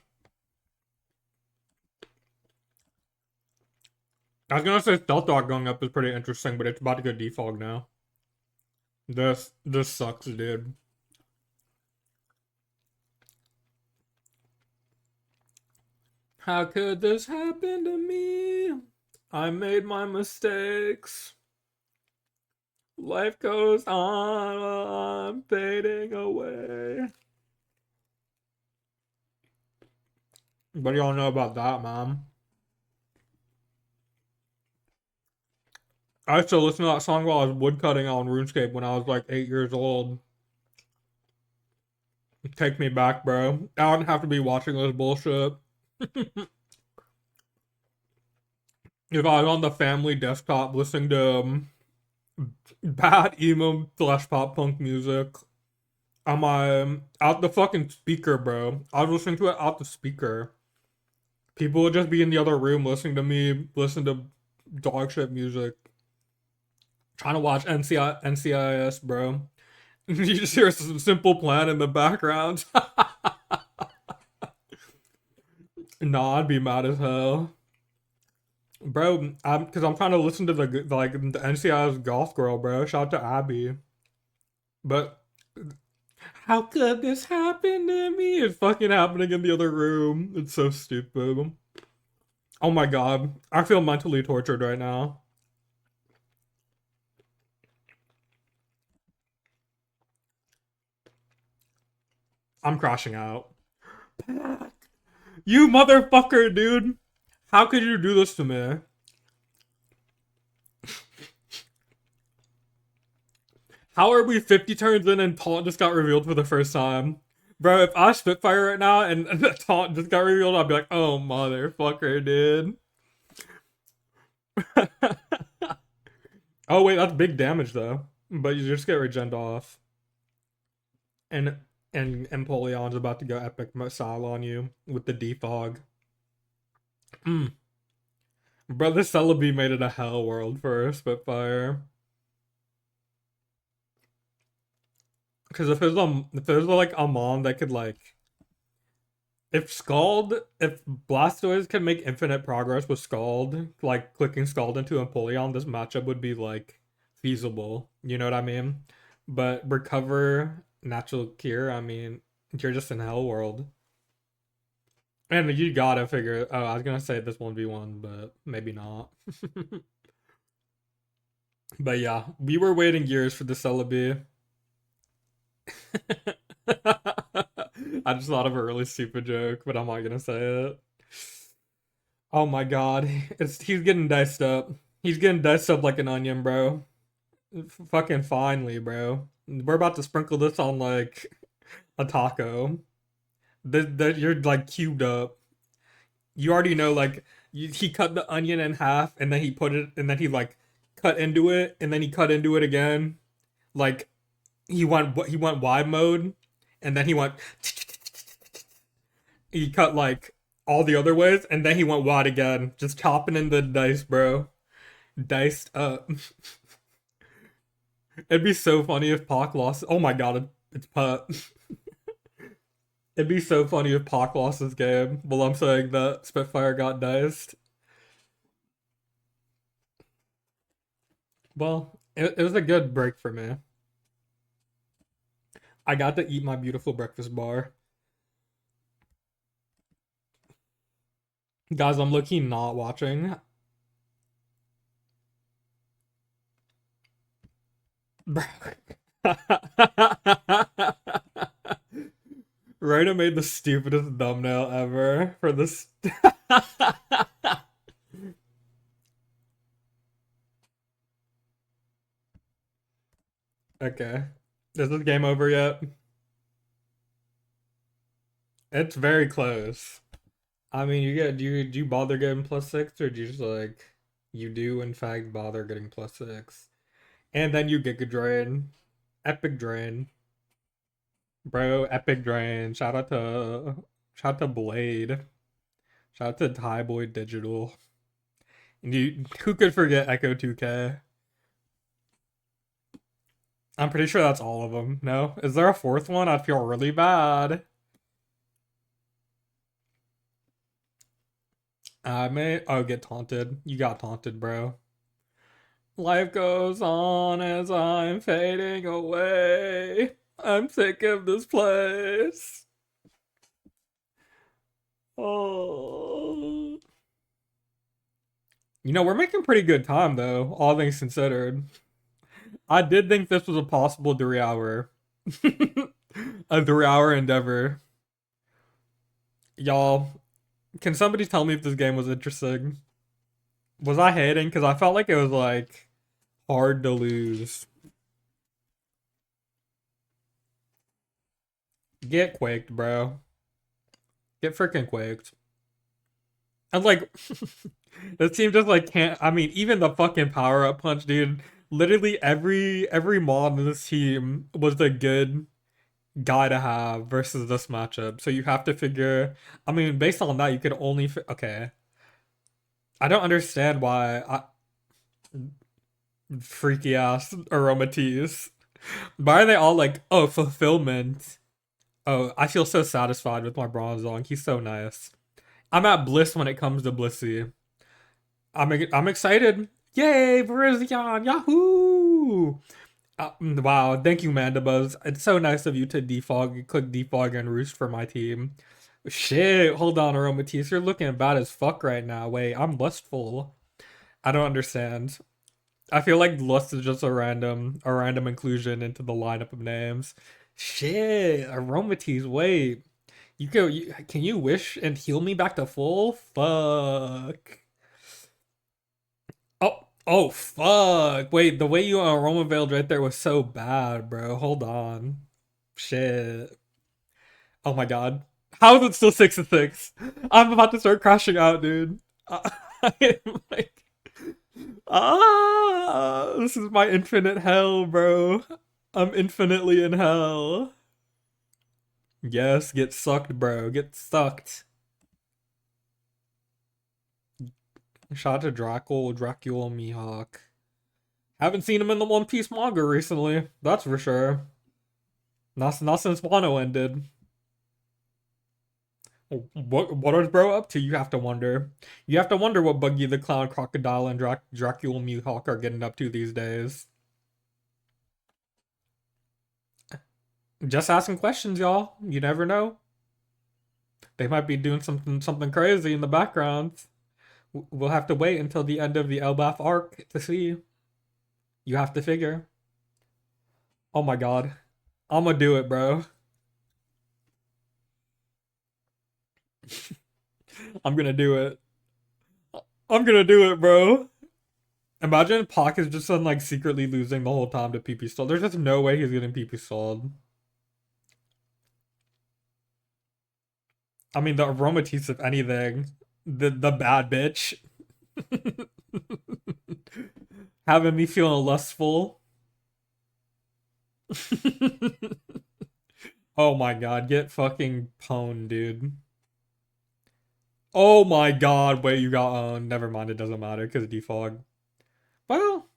I was gonna say Stealth Dog going up is pretty interesting, but it's about to go defog now. This sucks, dude. How could this happen to me? I made my mistakes. Life goes on, I'm fading away. What do y'all know about that, Mom? I used to listen to that song while I was woodcutting on RuneScape when I was like 8 years old. Take me back, bro. I don't have to be watching this bullshit. If I was on the family desktop listening to bad emo slash pop punk music on my out the fucking speaker, bro. I was listening to it out the speaker. People would just be in the other room listening to me listen to dog shit music. Trying to watch NCIS, bro. You just hear some Simple Plan in the background. Nah, I'd be mad as hell. Bro, because I'm trying to listen to the NCIS Golf Girl, bro. Shout out to Abby. But how could this happen to me? It's fucking happening in the other room. It's so stupid. Oh my god. I feel mentally tortured right now. I'm crashing out. You motherfucker, dude. How could you do this to me? How are we 50 turns in and Taunt just got revealed for the first time? Bro, if I Spitfire right now and the Taunt just got revealed, I'd be like, oh motherfucker, dude. Oh wait, that's big damage though. But you just get regened off. And Empoleon's about to go epic missile on you with the defog. Mm. Bro, this Celebi made it a hell world for a Spitfire. Because if there's like a mom that could like if Blastoise can make infinite progress with Scald, like clicking Scald into Empoleon, this matchup would be like feasible. You know what I mean? But Recover, Natural Cure, I mean, you're just in Hell World. And you gotta figure. Oh, I was gonna say this 1v1, but maybe not. But yeah, we were waiting years for the Celebi. I just thought of a really stupid joke, but I'm not gonna say it. Oh my god, he's getting diced up. He's getting diced up like an onion, bro. Fucking finally, bro. We're about to sprinkle this on like a taco. That you're like cubed up. You already know like he cut the onion in half and then he put it and then he like cut into it and then he cut into it again. Like he went wide mode and then he cut like all the other ways and then he went wide again, just chopping in the dice, bro. Diced up. It'd be so funny if Pac lost. Oh my god, it's Putt. It'd be so funny if Pac lost this game. Well, I'm saying that Spitfire got diced. Well, it was a good break for me. I got to eat my beautiful breakfast bar. Guys, I'm looking not watching. Raina made the stupidest thumbnail ever for this. Okay. Is this game over yet? It's very close. I mean, do you bother getting +6 or do you just like you do in fact bother getting +6? And then you Giga Drain. Epic Drain. Bro, Epic Drain. Shout out to Blade. Shout out to Thai Boy Digital. And who could forget Echo 2K? I'm pretty sure that's all of them. No? Is there a fourth one? I'd feel really bad. I may get taunted. You got taunted, bro. Life goes on as I'm fading away. I'm sick of this place. Oh. We're making pretty good time though, all things considered. I did think this was a possible 3 hour. A 3 hour endeavor. Y'all, can somebody tell me if this game was interesting? Was I hating? Because I felt like it was like hard to lose. Get quaked, bro. Get freaking quaked. And like, this team just like can't. I mean, even the fucking power up punch, dude. Literally every mod in this team was a good guy to have versus this matchup. So you have to figure. I mean, based on that, you could only. Okay, I don't understand why freaky ass aromateas. Why are they all like, oh, fulfillment? Oh, I feel so satisfied with my Bronzong. He's so nice. I'm at bliss when it comes to Blissey. I'm excited. Yay, Virizion! Yahoo! Wow, thank you, Mandibuzz. It's so nice of you to click defog and roost for my team. Shit, hold on, Aromatisse. You're looking bad as fuck right now. Wait, I'm lustful. I don't understand. I feel like lust is just a random inclusion into the lineup of names. Shit, Aromatisse. Wait, can you wish and heal me back to full? Fuck. Oh, fuck. Wait, the way you aroma veiled right there was so bad, bro. Hold on. Shit. Oh my god. How is it still 6-6? I'm about to start crashing out, dude. I'm like, this is my infinite hell, bro. I'm infinitely in hell. Yes, get sucked, bro. Get sucked. Shout out to Dracula Mihawk. Haven't seen him in the One Piece manga recently. That's for sure. Not since Wano ended. What is bro up to? You have to wonder. You have to wonder what Buggy the Clown, Crocodile, and Dracula Mihawk are getting up to these days. Just asking questions, y'all. You never know. They might be doing something crazy in the background. We'll have to wait until the end of the Elbaf arc to see. You have to figure. Oh my god. I'm gonna do it, bro. I'm gonna do it. I'm gonna do it, bro. Imagine Pac is just on like secretly losing the whole time to PP stall. There's just no way he's getting PP stalled. I mean, the aromatisse, if anything, the bad bitch, having me feeling lustful. Oh my god, get fucking pwned, dude. Oh my god, wait, you got owned. Never mind, it doesn't matter because defog. Well,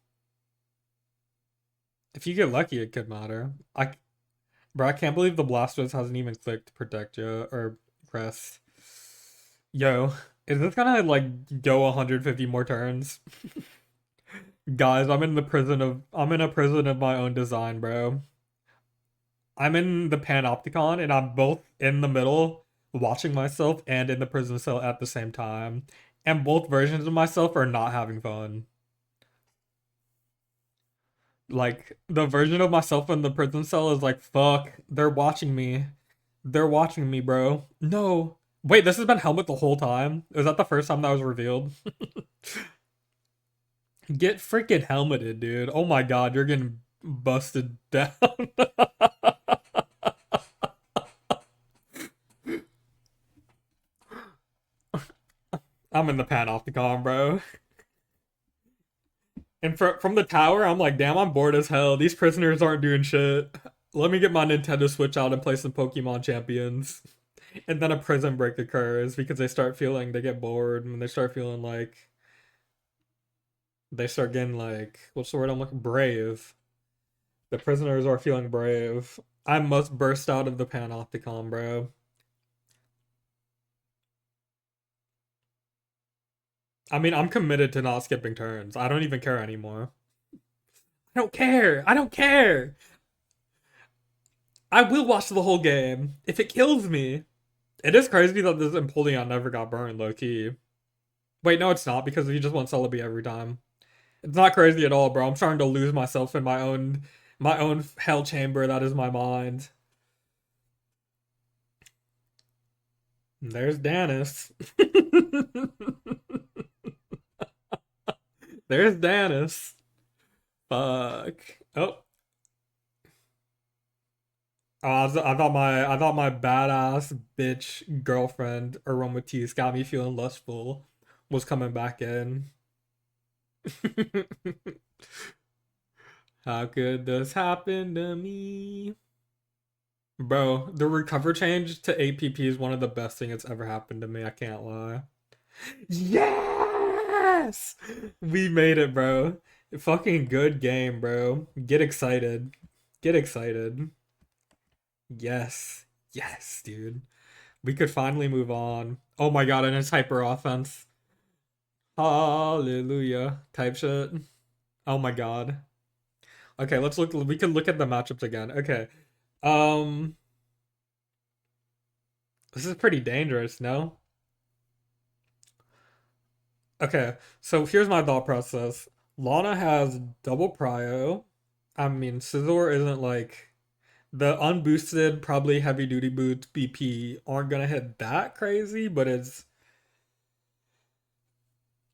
if you get lucky, it could matter. Bro, I can't believe the Blastoise hasn't even clicked protect you or crest. Yo, is this gonna like go 150 more turns? Guys, I'm in a prison of my own design, bro. I'm in the panopticon and I'm both in the middle watching myself and in the prison cell at the same time. And both versions of myself are not having fun. Like the version of myself in the prison cell is like, fuck, they're watching me. They're watching me, bro. No. Wait, this has been Helmet the whole time? Is that the first time that was revealed? Get freaking helmeted, dude. Oh my god, you're getting busted down. I'm in the panopticon, bro. And from the tower, I'm like, damn, I'm bored as hell. These prisoners aren't doing shit. Let me get my Nintendo Switch out and play some Pokemon Champions. And then a prison break occurs because they get bored and they start feeling like, they start getting like, what's the word I'm looking? Brave. The prisoners are feeling brave. I must burst out of the panopticon, bro. I mean, I'm committed to not skipping turns. I don't even care anymore. I don't care. I don't care. I will watch the whole game if it kills me. It is crazy that this Empoleon never got burned, low key. Wait, no, it's not because he just wants Celebi every time. It's not crazy at all, bro. I'm starting to lose myself in my own hell chamber that is my mind. There's Danis. There's Danis. Fuck. Oh. I thought my badass bitch girlfriend Aromatisse got me feeling lustful was coming back in. How could this happen to me? Bro, the recover change to APP is one of the best things that's ever happened to me. I can't lie. Yes! We made it, bro. Fucking good game, bro. Get excited. Get excited. Yes. Yes, dude. We could finally move on. Oh my god, and it's hyper offense. Hallelujah. Type shit. Oh my god. Okay, let's look. We can look at the matchups again. Okay. Um, this is pretty dangerous, no? Okay, so here's my thought process. Lana has double prio. I mean, Scizor isn't like the unboosted, probably heavy duty boots BP aren't gonna hit that crazy, but it's.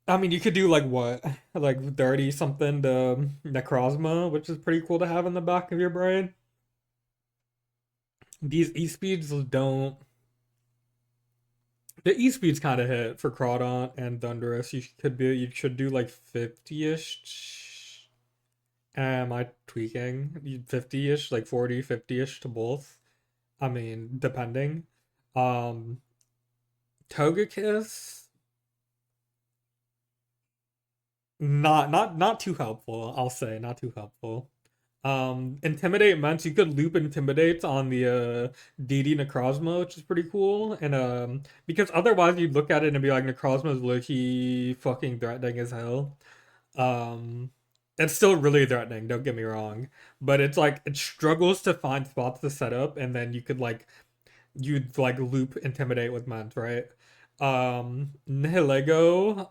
I mean, you could do like what, like 30 something to Necrozma, which is pretty cool to have in the back of your brain. These E speeds don't. The E speeds kind of hit for Crawdaunt and Thundurus. You should do like 50-ish. Am I tweaking? 50-ish, like 40, 50-ish to both. I mean, depending. Um, Togekiss, not too helpful, I'll say, not too helpful. Intimidate meant you could loop Intimidate on the DD Necrozma, which is pretty cool. And because otherwise you'd look at it and be like Necrozma's low-key fucking threatening as hell. Um it's still really threatening, don't get me wrong. But it's like it struggles to find spots to set up, and then you'd like loop Intimidate with Ment, right? Nihilego,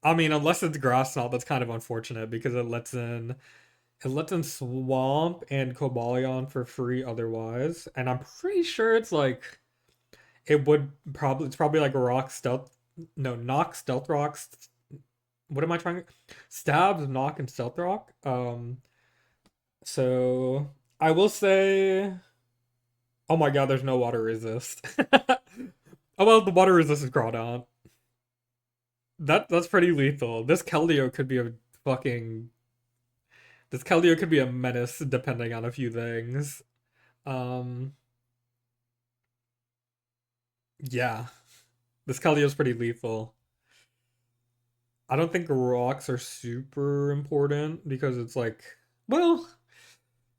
I mean, unless it's Grass Knot, that's kind of unfortunate because it lets in It lets in Swamp and Cobalion for free otherwise, and I'm pretty sure it's like it's probably like Rock Stealth, no, Knock, Stealth Rocks. What am I trying? Stabs, Knock, and Stealth Rock. So I will say, oh my god, there's no water resist. Oh well, the water resist is Groudon. That's pretty lethal. Fucking this Keldeo could be a menace depending on a few things. Um, yeah, this Keldeo's pretty lethal. I don't think rocks are super important because it's like, well,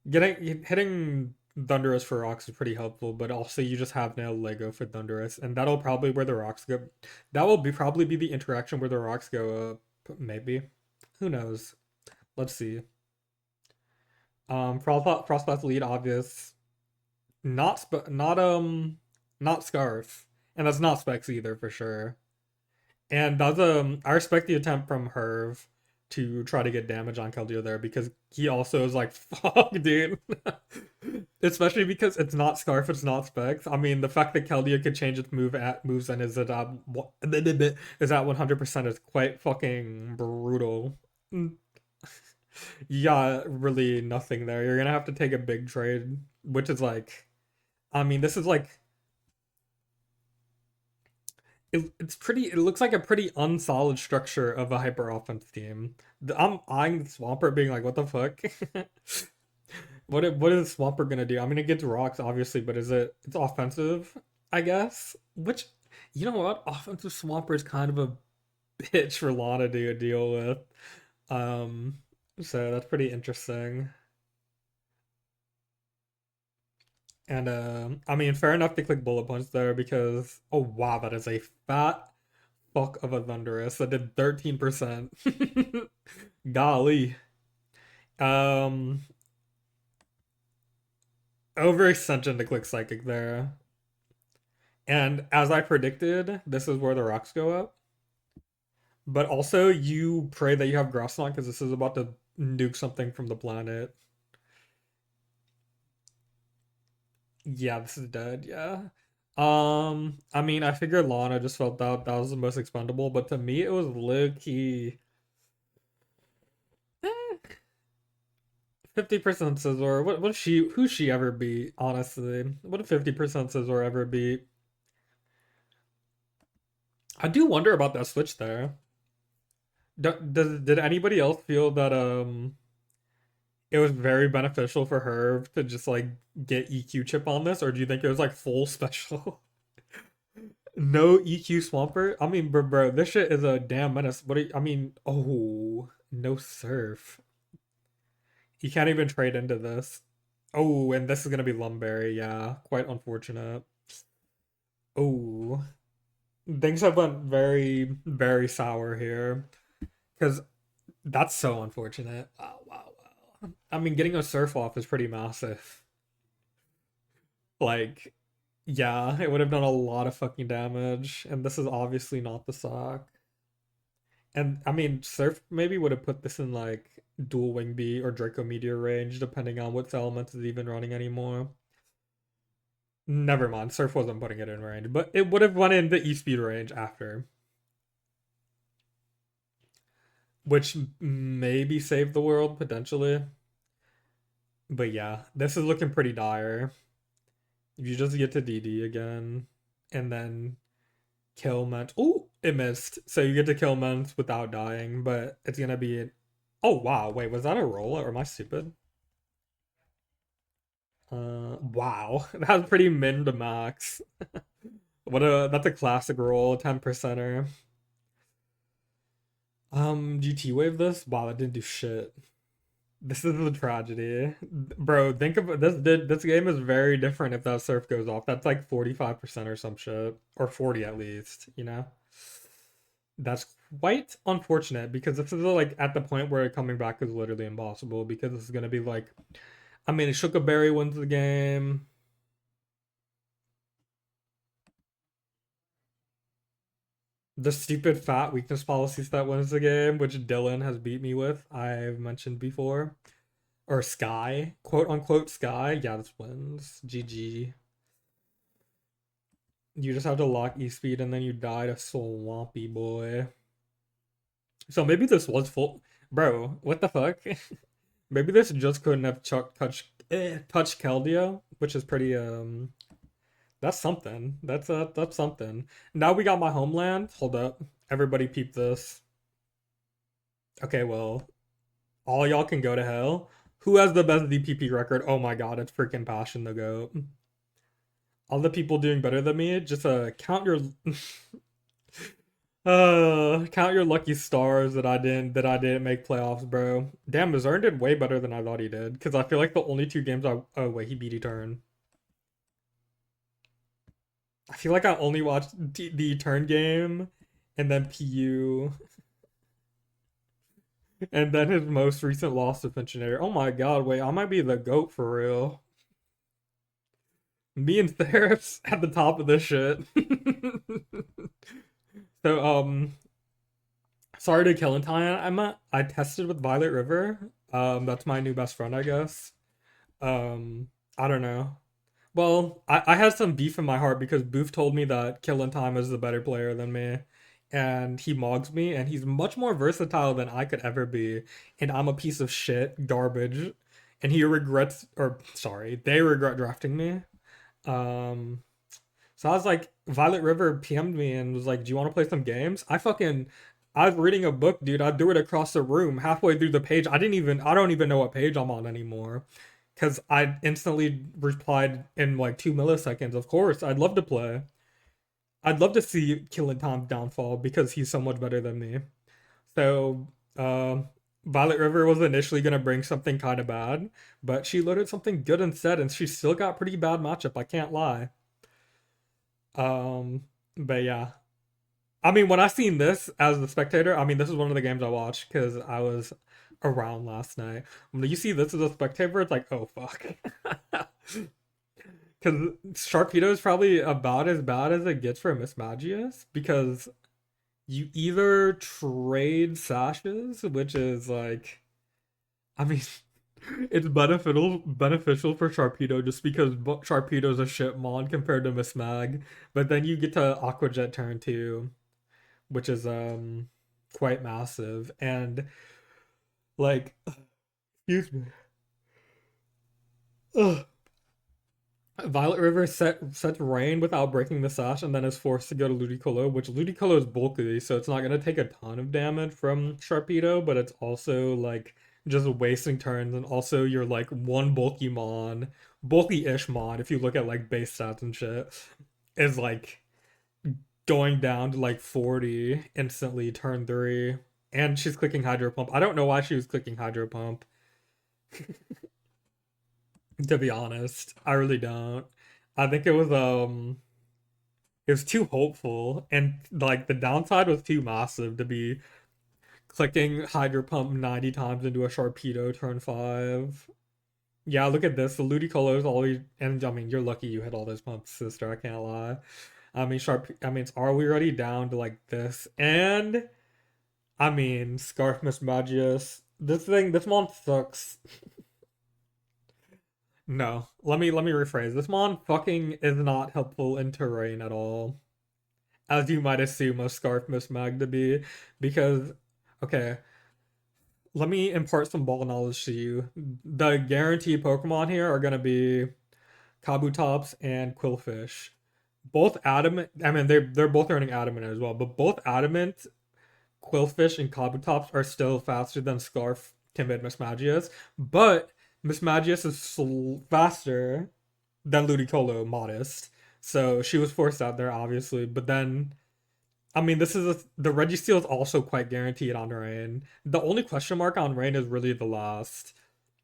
getting hitting Thundurus for rocks is pretty helpful, but also you just have now Lego for Thundurus, and that'll probably where the rocks go. That will be probably be the interaction where the rocks go up. Maybe, who knows? Let's see. Frostpath lead obvious. Not Scarf, and that's not Specs either for sure. And that's I respect the attempt from Herv to try to get damage on Keldeo there because he also is like, fuck, dude. Especially because it's not Scarf, it's not Specs. I mean, the fact that Keldeo could change its moves and is at 100% is quite fucking brutal. Yeah, really nothing there. You're gonna have to take a big trade, which is like, I mean, this is like it's pretty. It looks like a pretty unsolid structure of a hyper offense team. I'm eyeing Swampert, being like, "What the fuck? What is Swampert gonna do? I mean, it gets rocks, obviously, but it's offensive, I guess. Which, you know what? Offensive Swampert is kind of a bitch for Lana to deal with. Um, so that's pretty interesting. And I mean, fair enough to click bullet points there because oh wow, that is a fat fuck of a Thundurus that did 13%. Golly. Um, Overextension to click Psychic there. And as I predicted, this is where the rocks go up. But also, you pray that you have Grassland because this is about to nuke something from the planet. Yeah, this is dead. Yeah. I mean, I figured Lana just felt that was the most expendable, but to me, it was low key. 50% Scizor. What if she who she ever beat, honestly? What if 50% Scizor ever beat? I do wonder about that switch there. Did anybody else feel that it was very beneficial for her to just like get EQ chip on this, or do you think it was like full special? No EQ Swampert? I mean, bro, this shit is a damn menace. I mean, oh, no surf. You can't even trade into this. Oh, and this is gonna be Lumberry, yeah. Quite unfortunate. Oh, things have went very, very sour here. Because that's so unfortunate. Wow, wow, wow. I mean, getting a surf off is pretty massive. Like, yeah, it would have done a lot of fucking damage. And this is obviously not the sock. And I mean, surf maybe would have put this in like dual wing B or Draco Meteor range, depending on what element is even running anymore. Never mind, surf wasn't putting it in range, but it would have went in the E speed range after, which maybe saved the world potentially. But yeah, this is looking pretty dire. If you just get to DD again and then kill Ment. Oh, it missed. So you get to kill Ment without dying, but it's gonna be. Oh wow, wait, was that a roll or am I stupid? Wow, that was pretty min to max. That's a classic roll, 10%er. GT wave this? Wow, that didn't do shit. This is the tragedy, bro. Think of this. This game is very different if that surf goes off. That's like 45% or some shit, or 40 at least. You know, that's quite unfortunate because this is like at the point where coming back is literally impossible because this is gonna be like, I mean, Berry wins the game. The stupid fat weakness policies that wins the game, which Dylan has beat me with, I've mentioned before. Or Sky, quote unquote Sky. Yeah, this wins. GG. You just have to lock E-Speed and then you die to Swampy Boy. So maybe this was full. Bro, what the fuck? Maybe this just couldn't have touched Keldeo, which is pretty, that's something. That's something. Now we got my homeland. Hold up. Everybody peep this. Okay, well, all y'all can go to hell. Who has the best DPP record? Oh my god, it's freaking Passion the GOAT. All the people doing better than me, just count your count your lucky stars that I didn't make playoffs, bro. Damn, Missouri did way better than I thought he did. Cause I feel like the only two games I oh wait, he beat Etern. I feel like I only watched the Etern game and then PU and then his most recent loss to Finchinator. Oh my god, wait, I might be the GOAT for real. Me and Therap's at the top of this shit. So sorry to Killentine. I tested with Violet River. That's my new best friend, I guess. I don't know. Well, I had some beef in my heart because Booth told me that Killentime is the better player than me. And he mogs me, and he's much more versatile than I could ever be. And I'm a piece of shit, garbage. And he regrets, or sorry, they regret drafting me. Um, so I was like, Violet River PM'd me and was like, "Do you want to play some games?" I was reading a book, dude. I threw it across the room halfway through the page. I don't even know what page I'm on anymore. Because I instantly replied in like 2 milliseconds. Of course, I'd love to play. I'd love to see Killing Tom's downfall because he's so much better than me. So, Violet River was initially going to bring something kind of bad, but she loaded something good instead, and she still got pretty bad matchup. I can't lie. Um, but yeah, I mean, when I seen this as the spectator, I mean, this is one of the games I watched because I was around last night. When you see this as a spectator, it's like, oh fuck. Because Sharpedo is probably about as bad as it gets for Miss Magius because you either trade sashes, which is like, I mean, it's beneficial for Sharpedo just because Sharpedo's a shit mod compared to Miss Mag, but then you get to Aquajet turn 2, which is quite massive and like excuse me. Ugh. Violet River sets rain without breaking the sash and then is forced to go to Ludicolo, which Ludicolo is bulky, so it's not gonna take a ton of damage from Sharpedo, but it's also like just wasting turns and also you're like one bulky-ish mon, if you look at like base stats and shit, is like going down to like 40 instantly turn 3. And she's clicking Hydro Pump. I don't know why she was clicking Hydro Pump, to be honest. I really don't. I think it was too hopeful and like the downside was too massive to be clicking Hydro Pump 90 times into a Sharpedo turn 5. Yeah, look at this. The Ludicolo is always, and I mean, you're lucky you hit all those pumps, sister. I can't lie. I mean, it's are we already down to like this? And I mean, Scarf Miss Magius. This mon sucks. No, let me rephrase. This mon fucking is not helpful in terrain at all, as you might assume a Scarf Miss Mag to be, because okay, let me impart some ball knowledge to you. The guaranteed Pokemon here are gonna be Kabutops and Quillfish. Both adamant. I mean, they're both earning adamant as well, but both adamant Quillfish and Kabutops are still faster than Scarf, Timid, Mismagius, but Mismagius is faster than Ludicolo, modest. So she was forced out there, obviously. But then, I mean, the Registeel is also quite guaranteed on Rain. The only question mark on Rain is really the last.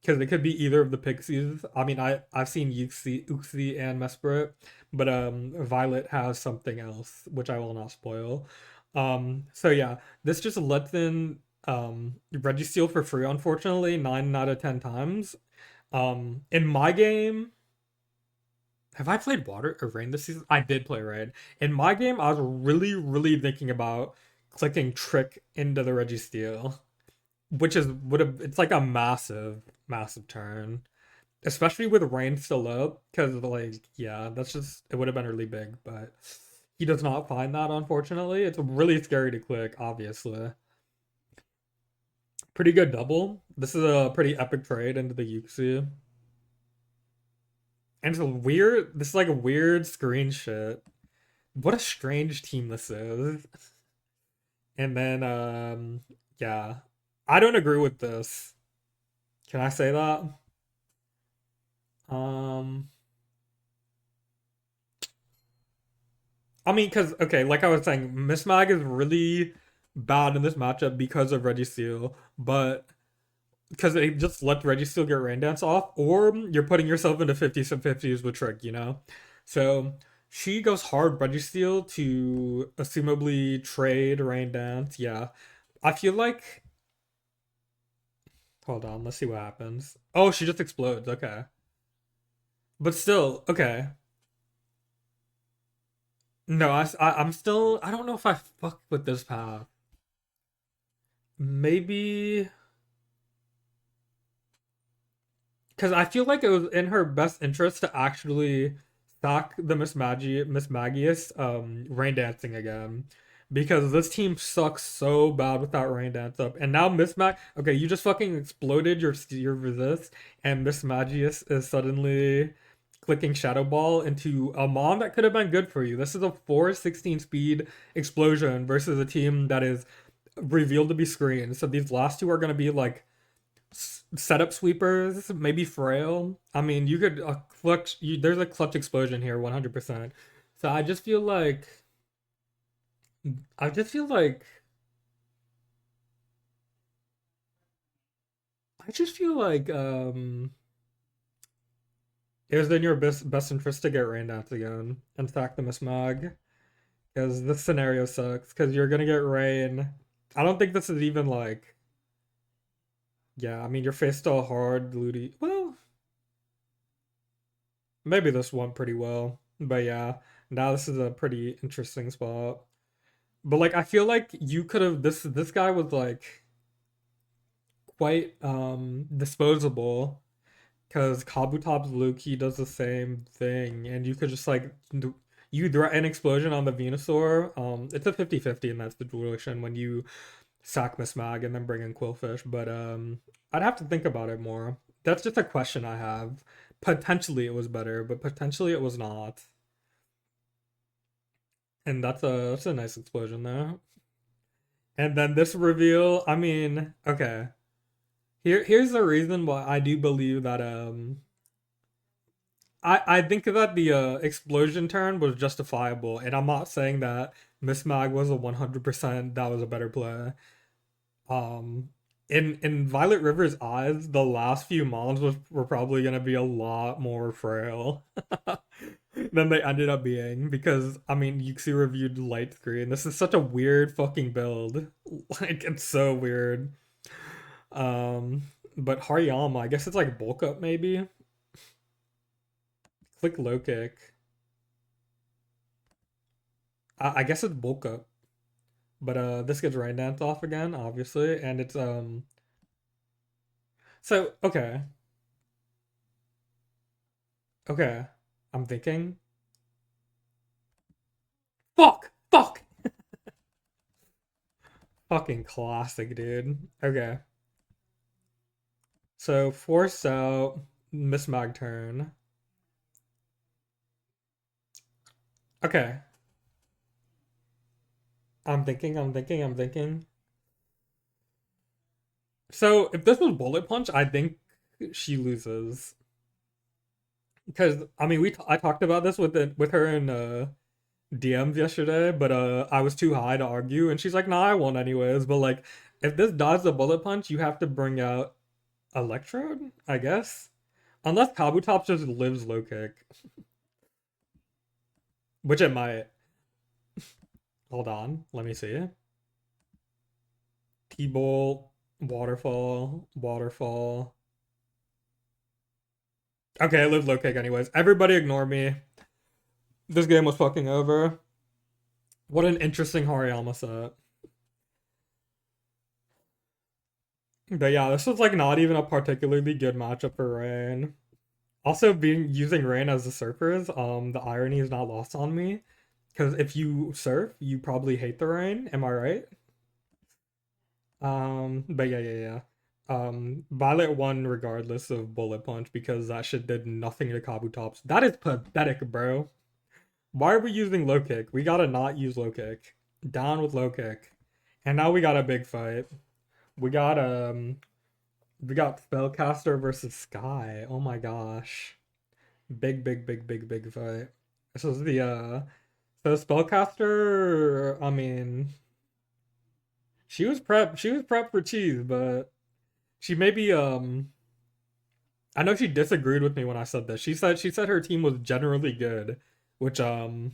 Because it could be either of the Pixies. I mean, I've seen Uxie and Mesprit, but Violet has something else, which I will not spoil. So yeah, this just lets in Registeel for free, unfortunately, 9 out of 10 times. In my game, have I played Water or Rain this season? I did play Rain. In my game, I was really, really thinking about clicking Trick into the Registeel. which is would have it's like a massive turn, especially with Rain still up, because like yeah, that's just it would have been really big, but he does not find that unfortunately. It's really scary to click, obviously. Pretty good double. This is a pretty epic trade into the Yuxi. And it's a weird this is like a weird screen shit. What a strange team this is. And then yeah. I don't agree with this. Can I say that? Um I mean, because okay, like I was saying, Miss Mag is really bad in this matchup because of Registeel, but because they just let Registeel get Rain Dance off, or you're putting yourself into 50s and 50s with Trick, you know? So she goes hard Registeel to assumably trade Rain Dance. Yeah. I feel like. Hold on, let's see what happens. Oh, she just explodes. Okay. But still, okay. No, I'm still. I don't know if I fuck with this path. Maybe because I feel like it was in her best interest to actually stock the Miss Magius rain dancing again. Because this team sucks so bad without rain dance up. And now Miss Mag okay, you just fucking exploded your resist, and Miss Magius is suddenly clicking Shadow Ball into a mon that could have been good for you. This is a 416 speed explosion versus a team that is revealed to be screened. So these last two are gonna be like setup sweepers, maybe frail. I mean, you could clutch. There's a clutch explosion here, 100%. So I just feel like, I just feel like, it was in your best interest to get rain dance again and stack the Miss Mag because this scenario sucks because you're gonna get rain. I don't think this is even like, yeah. I mean, your face still hard, Ludi. Well, maybe this went pretty well, but yeah. Now this is a pretty interesting spot. But like I feel like you could have this guy was like quite disposable because Kabutops Luki does the same thing and you could just like you threaten an explosion on the Venusaur. It's a 50-50 in that situation when you sack Miss Mag and then bring in Quillfish, but I'd have to think about it more. That's just a question I have. Potentially it was better, but potentially it was not. And that's a nice explosion there. And then this reveal, I mean, okay. Here's the reason why I do believe that I think that the explosion turn was justifiable, and I'm not saying that Miss Mag was a 100% that was a better play. Um, in Violet River's eyes, the last few mons were probably gonna be a lot more frail than they ended up being because I mean Yuxi reviewed Light Screen. This is such a weird fucking build. Like it's so weird. Um, but Hariyama, I guess it's like bulk up maybe. Click low kick. I guess it's bulk up. But this gets rain dance off again, obviously, and it's so okay. Okay. I'm thinking. Fuck! Fucking classic, dude. Okay. So force out Miss Mag turn. Okay. I'm thinking. So if this was bullet punch, I think she loses. Because I mean I talked about this with her in DMs yesterday, but I was too high to argue, and she's like, "Nah, I won anyways." But like, if this dodges a bullet punch, you have to bring out Electrode, I guess, unless Kabutops just lives low kick, which it might. Hold on, let me see. T-Bolt, waterfall. Okay, I live low kick anyways. Everybody ignore me. This game was fucking over. What an interesting Hariyama set. But yeah, this was like not even a particularly good matchup for Rain. Also, being using Rain as a surfers, the irony is not lost on me. Because if you surf, you probably hate the rain. Am I right? But yeah. Violet won regardless of Bullet Punch because that shit did nothing to Kabutops. That is pathetic, bro. Why are we using low kick? We gotta not use low kick. Down with low kick. And now we got a big fight. We got we got Spellcaster versus Sky. Oh my gosh. Big fight. This was the so Spellcaster, I mean, she was prepped for cheese, but she maybe I know she disagreed with me when I said this. She said her team was generally good, which I'm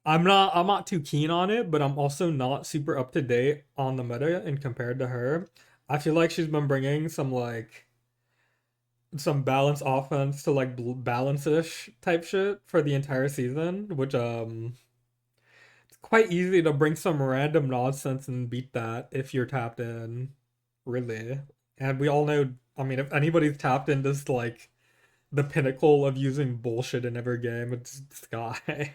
not too keen on it, but I'm also not super up to date on the meta and compared to her. I feel like she's been bringing some balance offense to like balance-ish type shit for the entire season, which it's quite easy to bring some random nonsense and beat that if you're tapped in, really. And we all know, I mean, if anybody's tapped in this like the pinnacle of using bullshit in every game, it's this guy.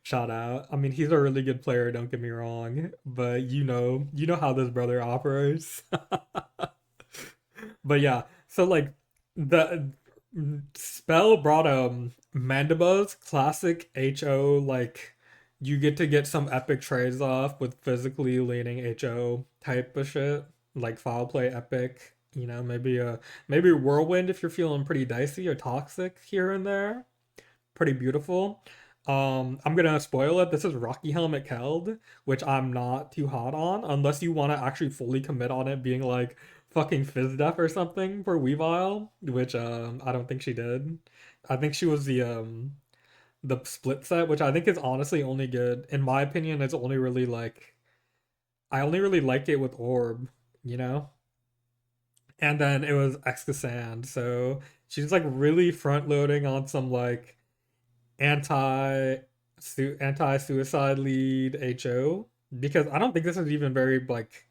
Shout out. I mean, he's a really good player, don't get me wrong, but you know how this brother operates. But yeah, so like the spell brought Mandiba's classic HO, like you get to get some epic trades off with physically leaning HO type of shit, like foul play epic. You know, maybe whirlwind if you're feeling pretty dicey or toxic here and there. Pretty beautiful. I'm gonna spoil it. This is Rocky Helmet Keld, which I'm not too hot on, unless you want to actually fully commit on it being like fucking Fizdef or something for Weavile, which I don't think she did. I think she was the split set, which I think is honestly only good. In my opinion, it's only really like I only really like it with Orb, you know? And then it was Exca, so she's like really front loading on some like anti anti suicide lead HO because I don't think this is even very like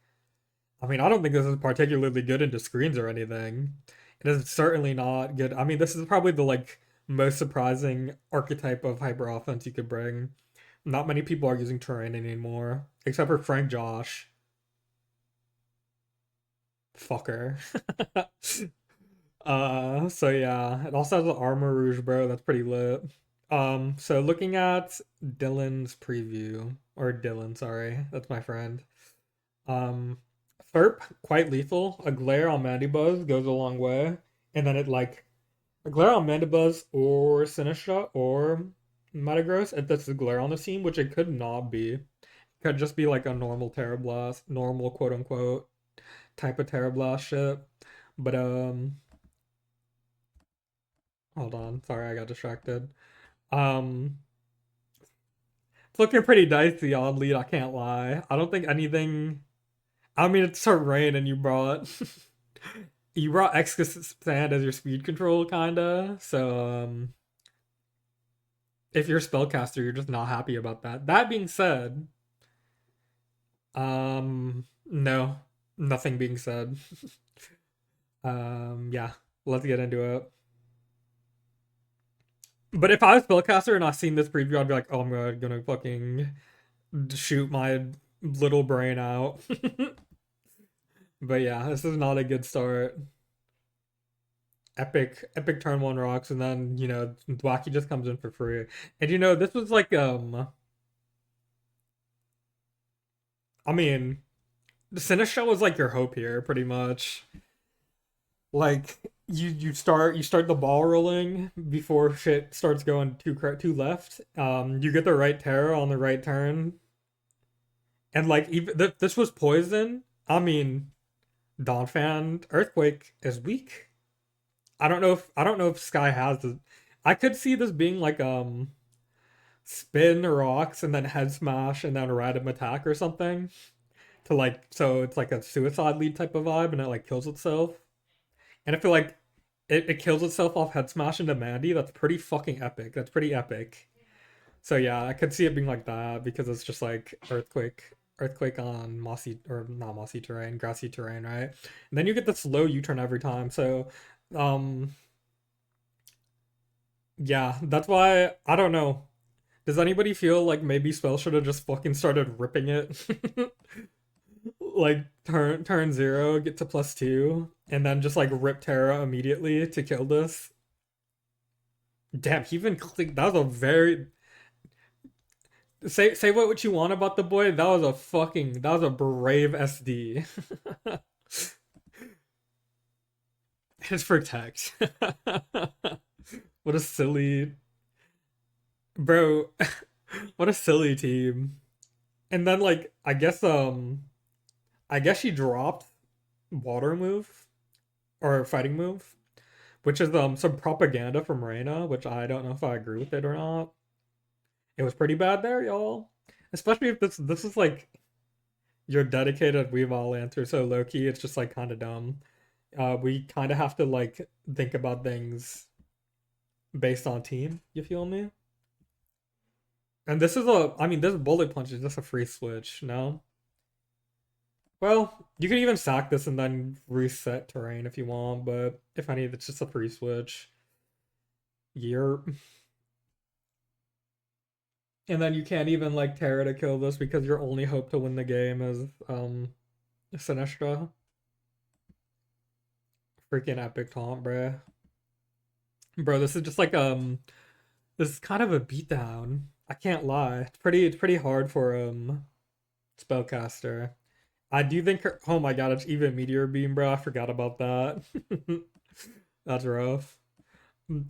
I mean I don't think this is particularly good into screens or anything. It is certainly not good. I mean this is probably the like most surprising archetype of hyper offense you could bring. Not many people are using terrain anymore except for Frank Josh. Fucker. So yeah, it also has the armor rouge, bro. That's pretty lit. So looking at Dylan's preview, or Dylan, sorry, that's my friend. Um, Therp, quite lethal. A glare on Mandibuzz goes a long way, and then it like a glare on Mandibuzz or Sinistra or Metagross. If that's a glare on the team, which it could not be. It could just be like a normal Terra Blast, normal quote unquote type of Terra Blast shit. But hold on, sorry, I got distracted. Um, it's looking pretty dicey on lead, I can't lie. I don't think anything. I mean, it's terrain, and you brought you brought Sand as your speed control, kinda. So, if you're a spellcaster, you're just not happy about that. That being said, no, nothing being said. Yeah, let's get into it. But if I was spellcaster and I seen this preview, I'd be like, oh, I'm gonna fucking shoot my little brain out. But yeah, this is not a good start. Epic turn one rocks, and then Thwacky just comes in for free. And this was like I mean, the Sinistra was like your hope here, pretty much. Like you start the ball rolling before shit starts going too left. You get the right terror on the right turn, and like even this was poison. I mean, Donphan Earthquake is weak. I don't know if Sky has this. I could see this being like spin rocks and then head smash and then random attack or something to like so it's like a suicide lead type of vibe and it like kills itself. And I feel like it kills itself off head smash into Mandy. That's pretty fucking epic. That's pretty epic. So yeah, I could see it being like that because it's just like earthquake on mossy or not mossy terrain, grassy terrain, right? And then you get the slow U-turn every time. So, um, yeah, that's why I don't know. Does anybody feel like maybe Spell should have just fucking started ripping it? Like turn 0, get to +2, and then just like rip Terra immediately to kill this. Damn, he even clicked. That was a very say what you want about the boy. That was a brave SD. His protect. What a silly bro. What a silly team. And then like I guess she dropped water move or fighting move, which is some propaganda from Reina, which I don't know if I agree with it or not. It was pretty bad there, y'all. Especially if this is like your dedicated Weavile answer, so low key, it's just like kind of dumb. We kind of have to like think about things based on team. You feel me? And I mean, this bullet punch is just a free switch. No. Well, you can even sack this and then reset terrain if you want, but if any, it's just a free switch. Year. And then you can't even like Terra to kill this because your only hope to win the game is Sinistra. Freaking epic taunt, bruh. Bro, this is just like this is kind of a beatdown. I can't lie. It's pretty hard for spellcaster. I do think oh my god, it's even meteor beam, bro. I forgot about that. That's rough.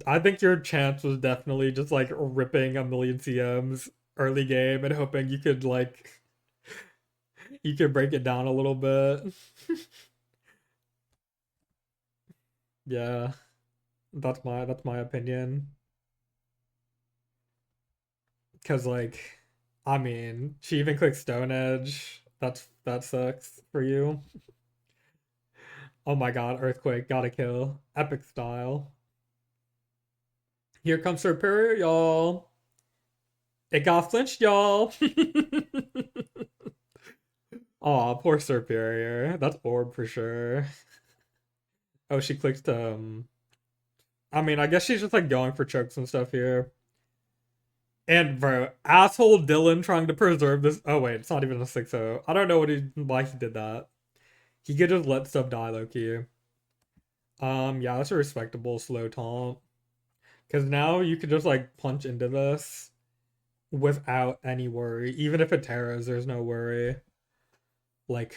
I think your chance was definitely just like ripping a million CMs early game and hoping you could break it down a little bit. Yeah, that's my opinion. Cause like, I mean, she even clicked Stone Edge. That sucks for you. Oh my god, Earthquake, gotta kill. Epic style. Here comes Superior, y'all. It got flinched, y'all. Aw, poor Superior. That's Orb for sure. Oh, she clicked I mean, I guess she's just like going for chokes and stuff here. And bro, asshole Dylan trying to preserve this. Oh wait, it's not even a 6-0. I don't know why he did that. He could just let stuff die low key. Yeah, that's a respectable slow taunt. Cause now you could just like punch into this without any worry. Even if it tears, there's no worry. Like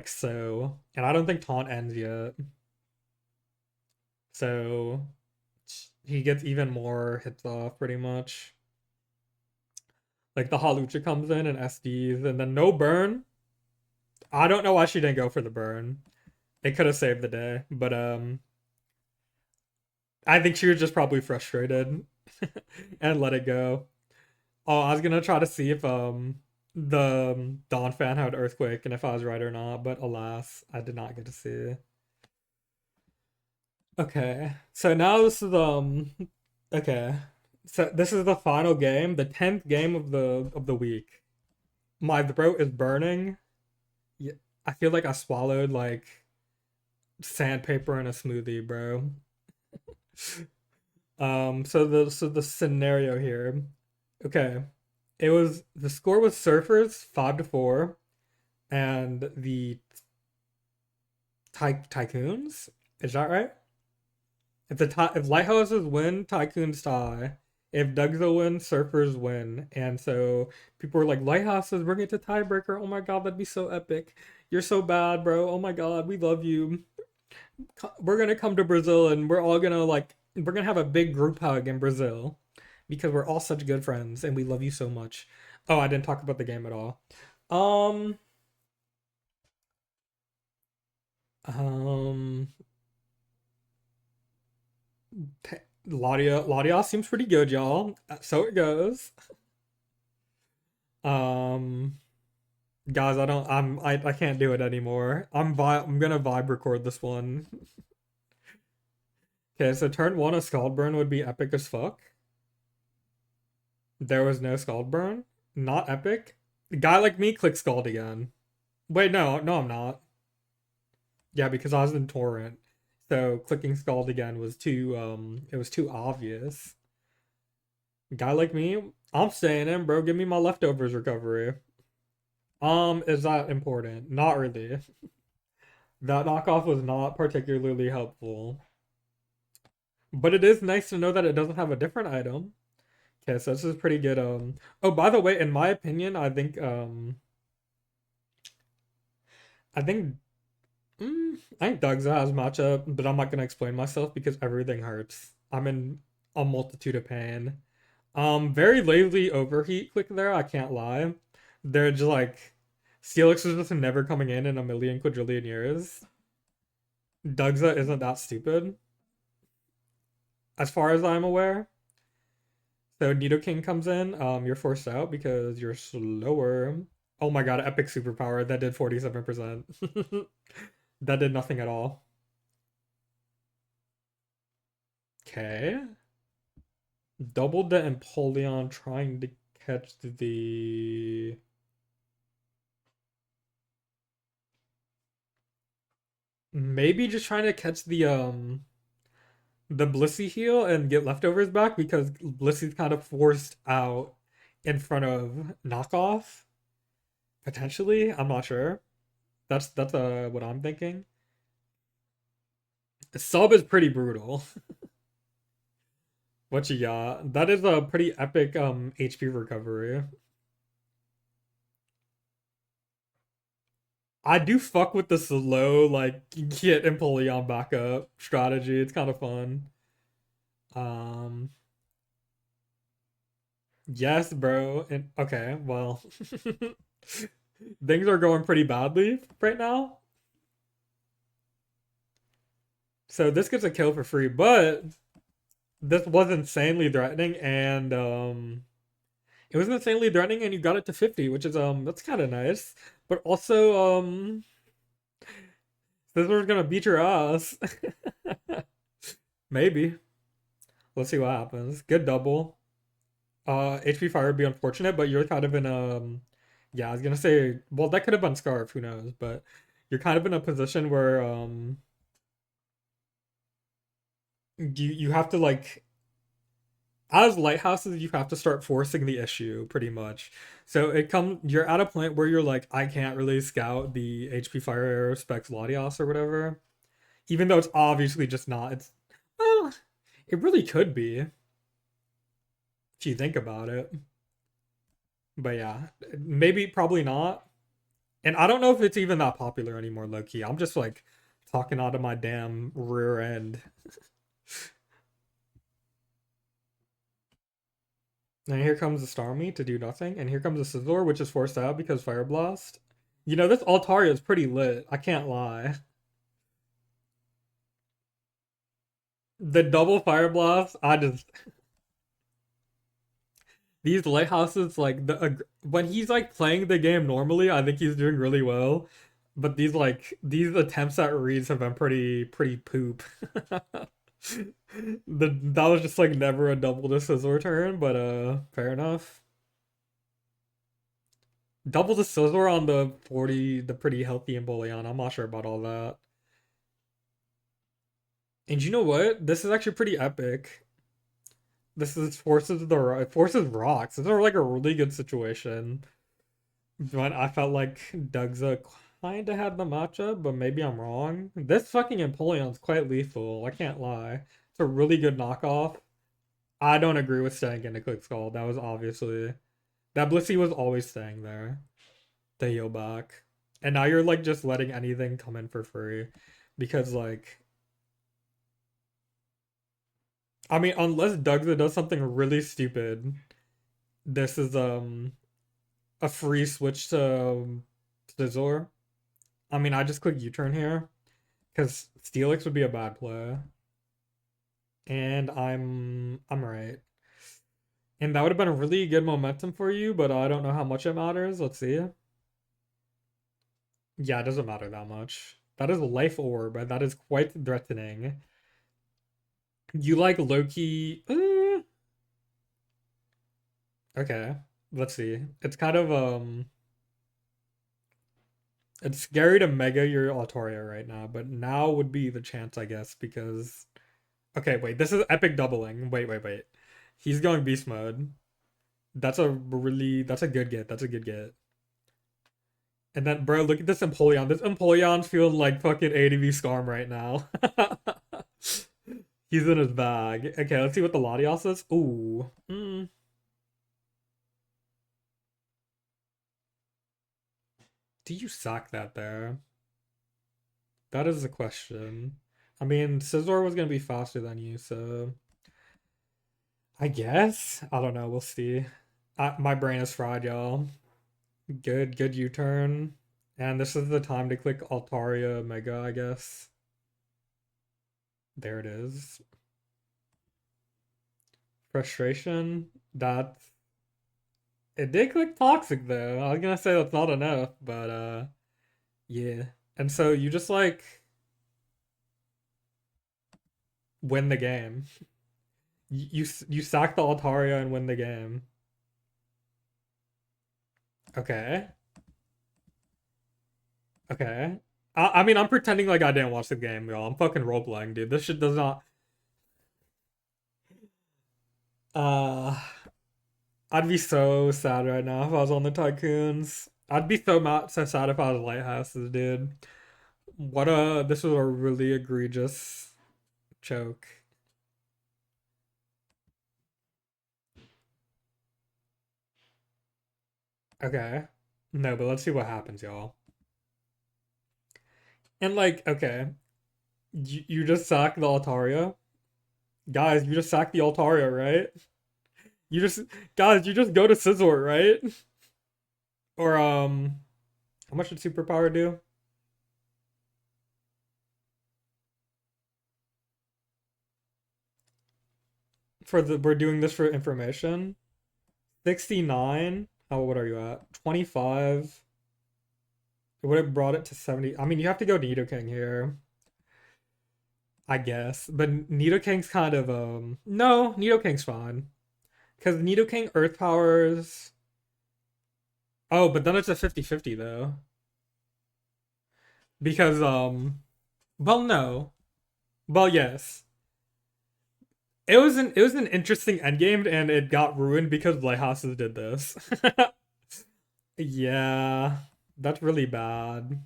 so. And I don't think taunt ends yet. So he gets even more hits off pretty much. Like the Halucha comes in and SDs and then no burn. I don't know why she didn't go for the burn. It could have saved the day, but I think she was just probably frustrated and let it go. Oh, I was gonna try to see if the Dawn fan had Earthquake and if I was right or not, but alas, I did not get to see. Okay, so now this is okay, so this is the final game, the 10th game of the week. My throat is burning. Yeah, I feel like I swallowed like sandpaper in a smoothie, bro. So the scenario here. Okay. The score was Surfers 5-4 and the Tycoons. Is that right? If Lighthouses win, Tycoons tie. If Dugzo win, Surfers win. And so people were like, Lighthouses, bring it to tiebreaker. Oh my god, that'd be so epic. You're so bad, bro. Oh my god, we love you. We're gonna come to Brazil and we're gonna have a big group hug in Brazil because we're all such good friends and we love you so much. Oh, I didn't talk about the game at all. Um, um, Ladia seems pretty good, y'all. So it goes. Um, guys, I can't do it anymore. I'm gonna vibe record this one. Okay, so turn one, a Scald Burn would be epic as fuck. There was no Scald Burn. Not epic. A guy like me, click Scald again. Wait, no, I'm not. Yeah, because I was in torrent. So clicking Scald again was too it was too obvious. A guy like me, I'm staying in, bro. Give me my leftovers recovery. Is that important? Not really. That knockoff was not particularly helpful. But it is nice to know that it doesn't have a different item. Okay, so this is pretty good. Oh, by the way, in my opinion, I think Doug's has matchup, but I'm not gonna explain myself because everything hurts. I'm in a multitude of pain. Very lazy overheat click there, I can't lie. They're just like Steelix is just never coming in a million quadrillion years. Dugza isn't that stupid, as far as I'm aware. So Nidoking comes in, you're forced out because you're slower. Oh my god, epic superpower that did 47%. That did nothing at all. Okay. Doubled the Empoleon trying to catch the maybe just trying to catch the Blissey heal and get leftovers back because Blissey's kind of forced out in front of knockoff. Potentially, I'm not sure. That's what I'm thinking. Sub is pretty brutal. What you got? That is a pretty epic HP recovery. I do fuck with the slow like get Empoleon back up strategy. It's kind of fun. Um yes, bro. And okay, well things are going pretty badly right now. So this gets a kill for free, but this was insanely threatening and it was insanely threatening and you got it to 50, which is that's kind of nice. But also this was gonna beat your ass. Maybe. Let's see what happens. Good double. HP fire would be unfortunate, but you're kind of in yeah, I was gonna say, well, that could have been Scarf, who knows, but you're kind of in a position where you have to like as lighthouses you have to start forcing the issue pretty much. So you're at a point where you're like, I can't really scout the HP fire arrow specs Latias or whatever. Even though it's obviously just not. It's well, it really could be if you think about it. But yeah, maybe probably not. And I don't know if it's even that popular anymore, low key. I'm just like talking out of my damn rear end. And here comes the Starmie to do nothing, and here comes the Scizor, which is forced out because Fire Blast. You know, this Altaria is pretty lit. I can't lie. The double Fire Blast, I just these lighthouses like when he's like playing the game normally, I think he's doing really well. But these attempts at reads have been pretty poop. That was just like never a double to Scizor turn, but fair enough. Double the Scizor on the 40, the pretty healthy Empoleon. I'm not sure about all that. And you know what? This is actually pretty epic. This is forces rocks. This is like a really good situation. But I felt like Dugza kinda had the matchup, but maybe I'm wrong. This fucking Empoleon's quite lethal. I can't lie. It's a really good knockoff. I don't agree with staying in the Quick Skull. That was obviously that Blissey was always staying there to heal back. And now you're like just letting anything come in for free. Because like I mean unless Dugza does something really stupid, this is a free switch to Scizor. I mean I just click U-turn here. Because Steelix would be a bad play. And I'm right. And that would have been a really good momentum for you, but I don't know how much it matters. Let's see. Yeah, it doesn't matter that much. That is a life orb, and that is quite threatening. You like Loki? Okay. let's see. It's kind of it's scary to mega your Altaria right now, but now would be the chance, I guess, because okay, wait, this is epic doubling. Wait. He's going beast mode. That's a good get. That's a good get. And then, bro, look at this Empoleon. This Empoleon's feeling like fucking ADV Scarm right now. He's in his bag. Okay, let's see what the Latios is. Ooh. Do you sack that there? That is the question. I mean, Scizor was gonna be faster than you, so I guess. I don't know. We'll see. My brain is fried, y'all. Good U-turn. And this is the time to click Altaria Mega, I guess. There it is. Frustration. That it did click toxic though. I was gonna say that's not enough, but yeah. And so you just like win the game. You sack the Altaria and win the game. Okay. Okay. I mean, I'm pretending like I didn't watch the game, y'all. I'm fucking role playing, dude. This shit does not. Uh, I'd be so sad right now if I was on the Tycoons. I'd be so sad if I was Lighthouses, dude. This was a really egregious choke. Okay. No, but let's see what happens, y'all. And like, okay, you just sack the Altaria. Guys, you just sack the Altaria, right? You just guys, you just go to Scizor, right? Or how much did superpower do? For the we're doing this for information. 69. How what are you at? 25. It would have brought it to 70. I mean, you have to go Nidoking here, I guess. But Nidoking's kind of no, Nidoking's fine. Cuz Nidoking earth powers. Oh, but then it's a 50-50 though. Because well no. Well yes. It was an interesting endgame and it got ruined because Lighthouses did this. Yeah, that's really bad.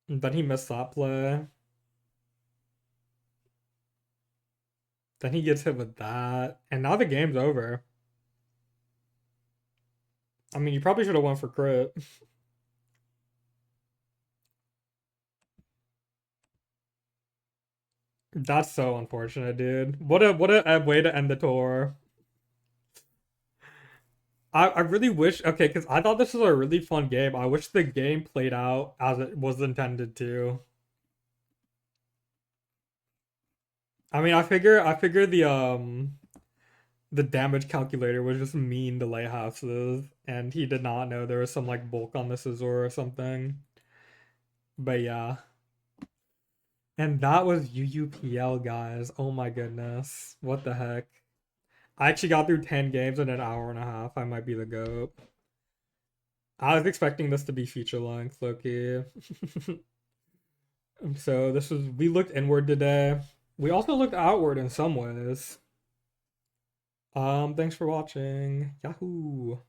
Then he missed that play. Then he gets hit with that. And now the game's over. I mean, you probably should have went for crit. That's so unfortunate, dude. What a way to end the tour. I really wish okay, because I thought this was a really fun game. I wish the game played out as it was intended to. I mean, I figure the damage calculator was just mean to Lighthouses, and he did not know there was some like bulk on the Scizor or something. But yeah. And that was UUPL, guys. Oh my goodness. What the heck? I actually got through 10 games in an hour and a half. I might be the GOAT. I was expecting this to be feature length, Loki. So we looked inward today. We also looked outward in some ways. Thanks for watching. Yahoo!